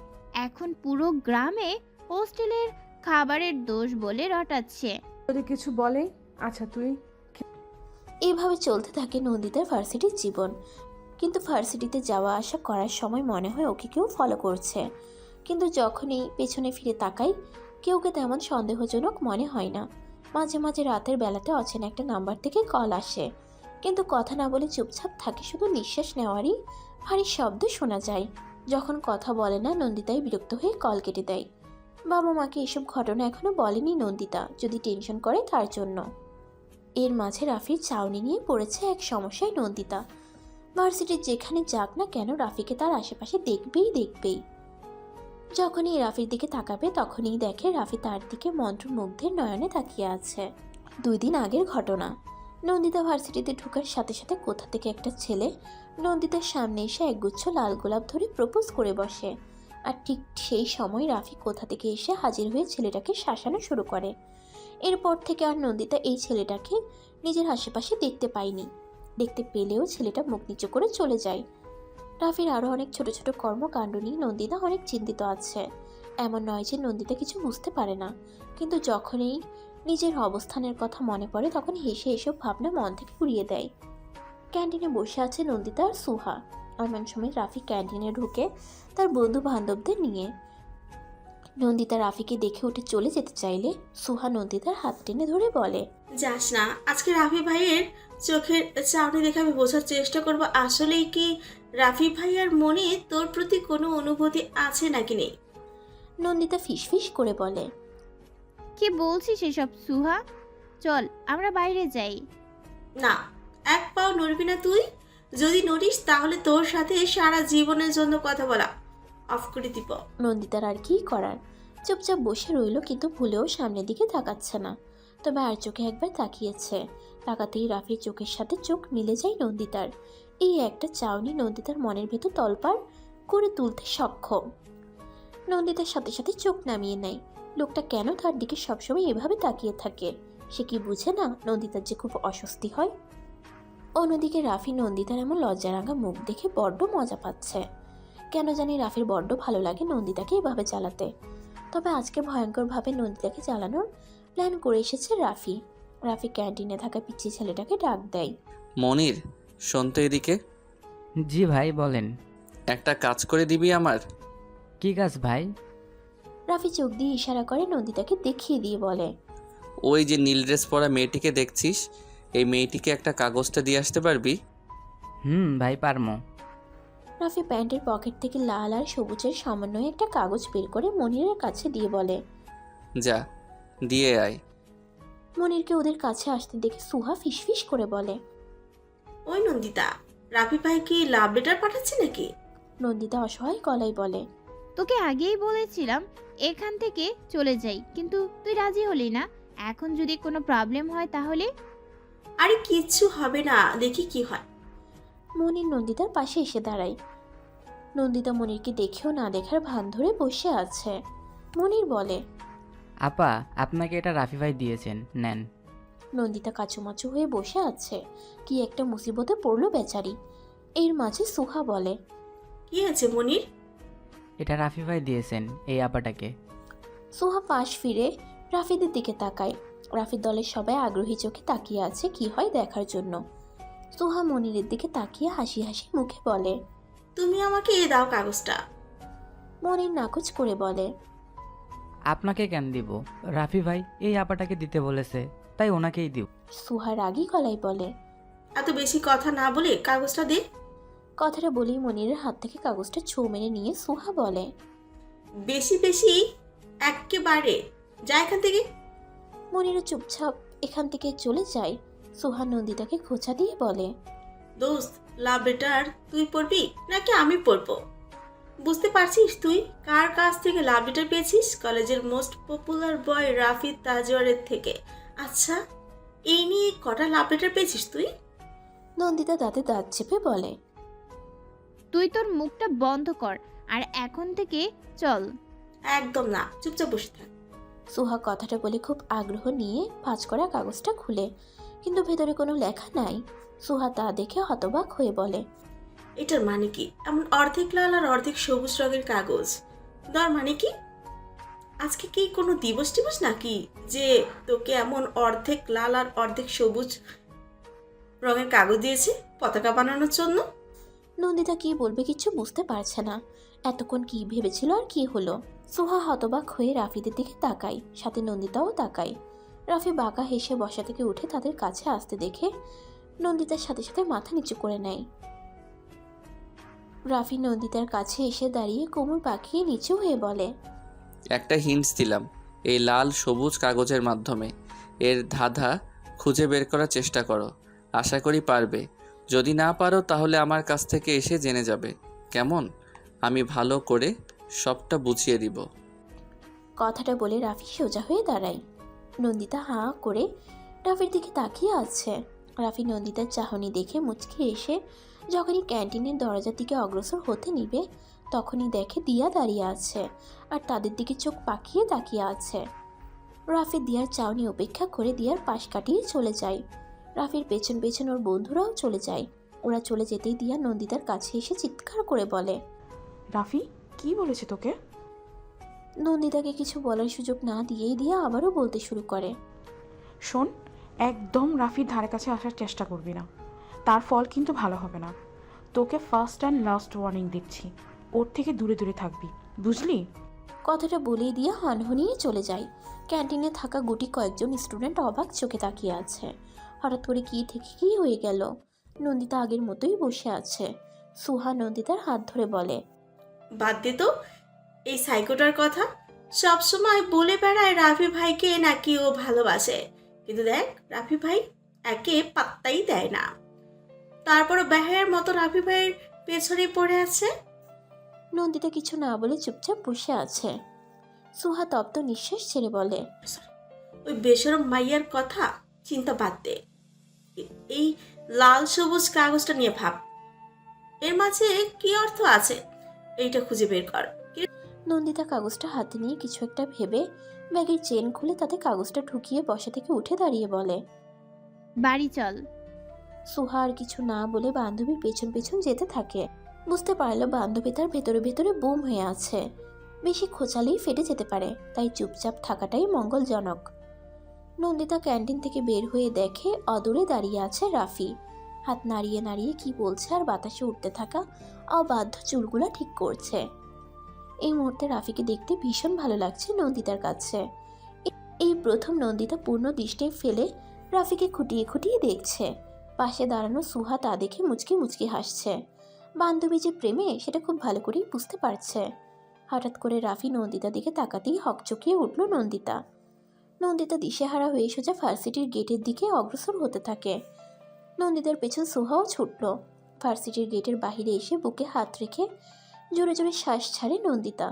এখন পুরো গ্রামে হোস্টেলের খাবারের দোষ বলে রটাচ্ছে। যদি কিছু বলে। আচ্ছা তুই। এইভাবে চলতে থাকে নন্দিতার ভার্সিটির জীবন। কিন্তু ভার্সিটিতে যাওয়া আসা করার সময় মনে হয় ওকে কেউ ফলো করছে, কিন্তু যখনই পেছনে ফিরে তাকাই কেউকে তেমন সন্দেহজনক মনে হয় না। মাঝে মাঝে রাতের বেলাতে অচেনা একটা নাম্বার থেকে কল আসে, কিন্তু কথা না বলে চুপচাপ থাকে, শুধু নিঃশ্বাস নেওয়ারই ভারী শব্দ শোনা যায়। যখন কথা বলে না নন্দিতাই বিরক্ত হয়ে কল কেটে দেয়। বাবা মাকে এসব ঘটনা এখনো বলেনি নন্দিতা, যদি টেনশন করে তার জন্য। এর মাঝে রাফির চাউনি নিয়ে পড়েছে এক সমস্যায় নন্দিতা। ভার্সিটির যেখানে যাক না কেন রাফিকে তার আশেপাশে দেখবেই। যখনই রাফির দিকে তাকাবে তখনই দেখে রাফি তার দিকে মন্ত্রমুগ্ধের নয়নে তাকিয়ে আছে। 2 দিন আগের ঘটনা। নন্দিতা ভার্সিটিতে ঢোকার সাথে সাথে কোথা থেকে একটা ছেলে নন্দিতার সামনে এসে একগুচ্ছ লাল গোলাপ ধরে প্রপোজ করে বসে। আর ঠিক সেই সময় রাফি কোথা থেকে এসে হাজির হয়ে ছেলেটাকে শাসানো শুরু করে। এরপর থেকে আর নন্দিতা এই ছেলেটাকে নিজের আশেপাশে দেখতে পায়নি। দেখতে পেলেও ছেলেটা মুখ নিচু করে চলে যায়। রাফির আরও অনেক ছোট ছোট কর্মকাণ্ড নিয়ে নন্দিতা অনেক চিন্তিত আছে। এমন নয় যে নন্দিতা কিছু বুঝতে পারে না, কিন্তু যখনই নিজের অবস্থানের কথা মনে পড়ে তখন হেসে এসব ভাবনা মন থেকে উড়িয়ে দেয়। ক্যান্টিনে বসে আছে নন্দিতা আর সুহা। এমন সময় রাফি ক্যান্টিনে ঢুকে তার বন্ধু বান্ধবদের নিয়ে। নন্দিতা রাফিকে দেখে উঠে চলে যেতে চাইলে সুহা নন্দিতার হাত টেনে ধরে বলে, যাস না, আজকে রাফি ভাইয়ের চোখের চাউনি দেখে আমি বোঝার চেষ্টা করব আসলেই কি রাফি ভাইয়ার মনে তোর প্রতি কোনো অনুভূতি আছে নাকি নেই। নন্দিতা ফিসফিস করে বলে, কি বলছিস এসব সুহা? চল আমরা বাইরে যাই। না, এক পাও নড়বি না তুই। যদি নড়িস তাহলে তোর সাথে সারা জীবনের জন্য কথা বলা অফ করে দিব। নন্দিতার আর কি করার, চুপচাপ বসে রইল, কিন্তু ভুলেও সামনের দিকে তাকাচ্ছে না। তবে আর চোখে একবার তাকিয়েছে। তাকাতেই রাফির চোখের সাথে চোখ মিলে যায় নন্দিতার। এই একটা চাউনি নন্দিতার মনের ভেতর তলপাড় করে তুলতে সক্ষম। নন্দিতার সাথে সাথে চোখ নামিয়ে নেয়। লোকটা কেন তার দিকে সবসময় এভাবে তাকিয়ে থাকে? সে কি বুঝে না নন্দিতার যে খুব অস্বস্তি হয়? অন্যদিকে রাফি নন্দিতার এমন লজ্জারাঙা মুখ দেখে বড্ড মজা পাচ্ছে। কেন জানি রাফির বড্ড ভালো লাগে নন্দিতাকে এভাবে চালাতে। তবে আজকে ভয়ঙ্করভাবে নন্দিতাকে চালানোর প্ল্যান করে এসেছে রাফি। রাফি ক্যান্টিনে থাকা পিচ্ছি ছেলেটাকে ডাক দেয়, মনির, শোন তো এদিকে। জি ভাই বলেন। একটা কাজ করে দিবি আমার? কি কাজ ভাই? রাফি চোখ দিয়ে ইশারা করে নন্দিতাকে দেখিয়ে দিয়ে বলে, ওই যে নীল ড্রেস পরা মেয়েটিকে দেখছিস, এই মেয়েটিকে একটা কাগজটা দিয়ে আসতে পারবি? ভাই পারমো। রাফি প্যান্টের পকেট থেকে লাল আর সবুজের সমন্বয়ে একটা কাগজ বের করে মনিরের কাছে দিয়ে বলে, যা দিয়ে আয়। মনিরকে ওদের কাছে আসতে দেখে সুহা ফিসফিস করে বলে, ওই নন্দিতা, রাফি ভাই কি লাভ লেটার পাঠাচ্ছে নাকি? নন্দিতা অসহায় গলায় বলে, তোকে আগেই বলেছিলাম এখান থেকে চলে যাই, কিন্তু তুই রাজি হলি না। এখন যদি কোনো প্রবলেম হয় তাহলে? আরে কিচ্ছু হবে না, দেখি কি হয়। মনির নন্দিতার পাশে এসে দাঁড়ায়। নন্দিতা মনিরকে দেখেও না দেখার ভান ধরে বসে আছে। মনির বলে, আপা, আপনাকে এটা রাফি ভাই দিয়েছেন, নেন। নন্দিতা কাচুমাচু হয়ে বসে আছে। কি একটা মুসিবতে পড়লো বেচারি। এর মাঝে সুহা বলে, কি আছে মনির? এটা রাফি ভাই দিয়েছেন এই আপাটাকে। সুহা পাশ ফিরে রাফিদের দিকে তাকায়। রাফির দলের সবাই আগ্রহী চোখে তাকিয়ে আছে কি হয় দেখার জন্য। সুহা মনিরের দিকে তাকিয়ে হাসি হাসি মুখে বলে, তুমি আমাকে দাও কাগজটা। মনির নাকচ করে বলে, আপনাকে কেন দিব? রাফি ভাই এই আপাটাকে দিতে বলেছে, তাই ওনাকেই দিব। সুহা রাগী গলায় বলে, এত বেশি কথা না বলে কাগজটা দে। কথাটা বলেই মনিরের হাত থেকে কাগজটা ছৌ মেরে নিয়ে সুহা বলে, বেশি বেশি একেবারে যা এখান থেকে। মনিরও চুপচাপ এখান থেকে চলে যায়। সুহা নন্দিতাকে খোঁচা দিয়ে বলে, দোস্ত, লাভ লেটার তুই পড়বি নাকি আমি পড়বো? বুঝতে পারছিস তুই কার কাছ থেকে লাভ লেটার পেয়েছিস? কলেজের মোস্ট পপুলার বয় রাফি তাজওয়ারের থেকে। আচ্ছা, এই নিয়ে কটা লাভ লেটার পেয়েছিস তুই? নন্দিতা দাঁতে দাঁত চেপে বলে, তুই তোর মুখটা বন্ধ কর আর এখন থেকে চল। একদম না, চুপচাপ বসে থাক। সুহা কথাটা বলে খুব আগ্রহ নিয়ে ভাঁজ করা কাগজটা খুলে, কিন্তু ভেতরে কোনো লেখা নাই। সুহা তা দেখে হতবাক হয়ে বলে, এটার মানে কি? এমন অর্ধেক লাল আর অর্ধেক সবুজ রঙের কাগজ দেওয়ার মানে কি? আজকে কি কোনো দিবস টিবস নাকি যে তোকে এমন অর্ধেক লাল আর অর্ধেক সবুজ রঙের কাগজ দিয়েছে পতাকা বানানোর জন্য? নন্দিতা কি বলবে কিছু বুঝতে পারছে না। এতক্ষণ কি ভেবেছিল আর কি হলো। সুহা হতবাক হয়ে রাফিদের দিকে তাকায়, সাথে নন্দিতাও তাকায়। রাফি বাঁকা হেসে বসা থেকে উঠে তাদের কাছে আসতে দেখে নন্দিতার সাথে সাথে মাথা নিচু করে নেয়। রাফি নন্দিতার কাছে এসে দাঁড়িয়ে কোমর পাকিয়ে নিচু হয়ে বলে, একটা হিন্টস দিলাম, এই লাল সবুজ কাগজের মাধ্যমে এর ধাঁধা খুঁজে বের করার চেষ্টা করো। আশা করি পারবে। যদি না পারো তাহলে আমার কাছ থেকে এসে জেনে যাবে, কেমন? আমি ভালো করে সবটা বুঝিয়ে দিব। কথাটা বলে রাফি সোজা হয়ে দাঁড়ায়। নন্দিতা হাঁ করে রাফির দিকে তাকিয়ে আছে। রাফি নন্দিতার চাহনি দেখে মুচকি এসে যখনই ক্যান্টিনের দরজার দিকে অগ্রসর হতে নিবে তখনই দেখে দিয়া দাঁড়িয়ে আছে আর তাদের দিকে চোখ পাকিয়ে তাকিয়ে আছে। রাফি দিয়ার চাউনি উপেক্ষা করে দিয়ার পাশ কাটিয়ে চলে যায়। রাফির পেছন পেছন ওর বন্ধুরাও চলে যায়। ওরা চলে যেতেই দিয়া নন্দিতার কাছে এসে চিৎকার করে বলে, রাফি কি বলেছে তোকে? নন্দিতাকে কিছু বলার সুযোগ না দিয়েই দিয়া আবারও বলতে শুরু করে, শোন, একদম রাফির ধারে কাছে আসার চেষ্টা করবি না, তার ফল কিন্তু ভালো হবে না। তোকে ফার্স্ট অ্যান্ড লাস্ট ওয়ার্নিং দিচ্ছি, ওর থেকে দূরে দূরে থাকবি, বুঝলি? কথাটা বলেই দিয়ে হনহনিয়ে চলে যায়। ক্যান্টিনে থাকা গুটি কয়েকজন স্টুডেন্ট অবাক চোখে তাকিয়ে আছে। হঠাৎ করে কি থেকে কি হয়ে গেল। নন্দিতা আগের মতোই বসে আছে। সুহা নন্দিতার হাত ধরে বলে, বাদ দে তো এই সাইকোটার কথা। সব সময় বলে বেড়ায় রাফি ভাইকে নাকি ও ভালোবাসে, কিন্তু দেখ রাফি ভাই একে পাত্তাই দেয় না। তারপরও বেহায়ের মতো রাফি ভাইয়ের পেছনে পড়ে আছে। নন্দিতা কিছু না বলে চুপচাপ বসে আছে। সুহা তপ্ত নিঃশ্বাস ছেড়ে বলে, ওই বেশরম মাইয়ার কথা চিন্তা বাদ দে। এই লাল সবুজ কাগজটা নিয়ে ভাব, এর মাঝে কি অর্থ আছে এইটা খুঁজে বের কর। নন্দিতা কাগজটা হাতে নিয়ে কিছু একটা ভেবে ব্যাগের চেন খুলে তাতে কাগজটা ঢুকিয়ে বসা থেকে উঠে দাঁড়িয়ে বলে, বাড়ি চল। সুহা আর কিছু না বলে বান্ধবীর পেছন পেছন যেতে থাকে। বুঝতে পারলো বান্ধবী তার ভেতরে ভেতরে বুম হয়ে আছে, বেশি খোঁচালেই ফেটে যেতে পারে, তাই চুপচাপ থাকাটাই মঙ্গলজনক। নন্দিতা ক্যান্টিন থেকে বের হয়ে দেখে অদূরে দাঁড়িয়ে আছে রাফি। হাত নাড়িয়ে নাড়িয়ে কি বলছে আর বাতাসে উঠতে থাকা অবাধ্য চুলগুলা ঠিক করছে। এই মুহূর্তে রাফিকে দেখতে ভীষণ ভালো লাগছে নন্দিতার কাছে। এই প্রথম নন্দিতা পূর্ণ দৃষ্টি ফেলে রাফিকে খুঁটিয়ে খুঁটিয়ে দেখছে। পাশে দাঁড়ানো সুহা তা দেখে মুচকি মুচকি হাসছে। বান্ধবী যে প্রেমে সেটা খুব ভালো করেই বুঝতে পারছে। হঠাৎ করে রাফি নন্দিতার দিকে তাকাতেই হকচকিয়ে উঠল নন্দিতা। নন্দিতা দিশেহারা হয়ে সোজা ভার্সিটির গেটের দিকে অগ্রসর হতে থাকে। নন্দিতার পেছন সুহাও ছুটল। ভার্সিটির গেটের বাহিরে এসে বুকে হাত রেখে জোরে জোরে শ্বাস ছাড়ে নন্দিতা।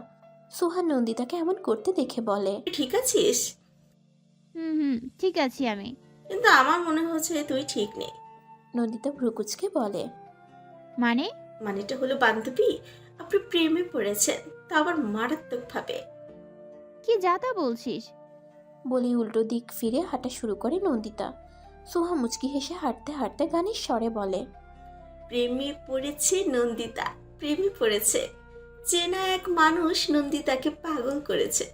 সোহা নন্দিতাকে এমন করতে দেখে বলে, ঠিক আছিস? হুম, ঠিক আছি আমি। কিন্তু আমার মনে হচ্ছে তুই ঠিক নেই। নন্দিতা ভ্রুকুচকে বলে, মানে? মানেটা হলো বান্ধবী, আপনি প্রেমে পড়েছেন, তা আবার মারাত্মকভাবে। কি যাতা বলছিস? বলি উল্টো দিক ফিরে হাঁটা শুরু করে নন্দিতা। সোহা মুচকি হেসে হাঁটতে হাঁটতে গানের স্বরে বলে, প্রেমে পড়েছে নন্দিতা, প্রেমে পড়েছে। চেনা এক মানুষ নন্দিতাকে পাগল করেছে।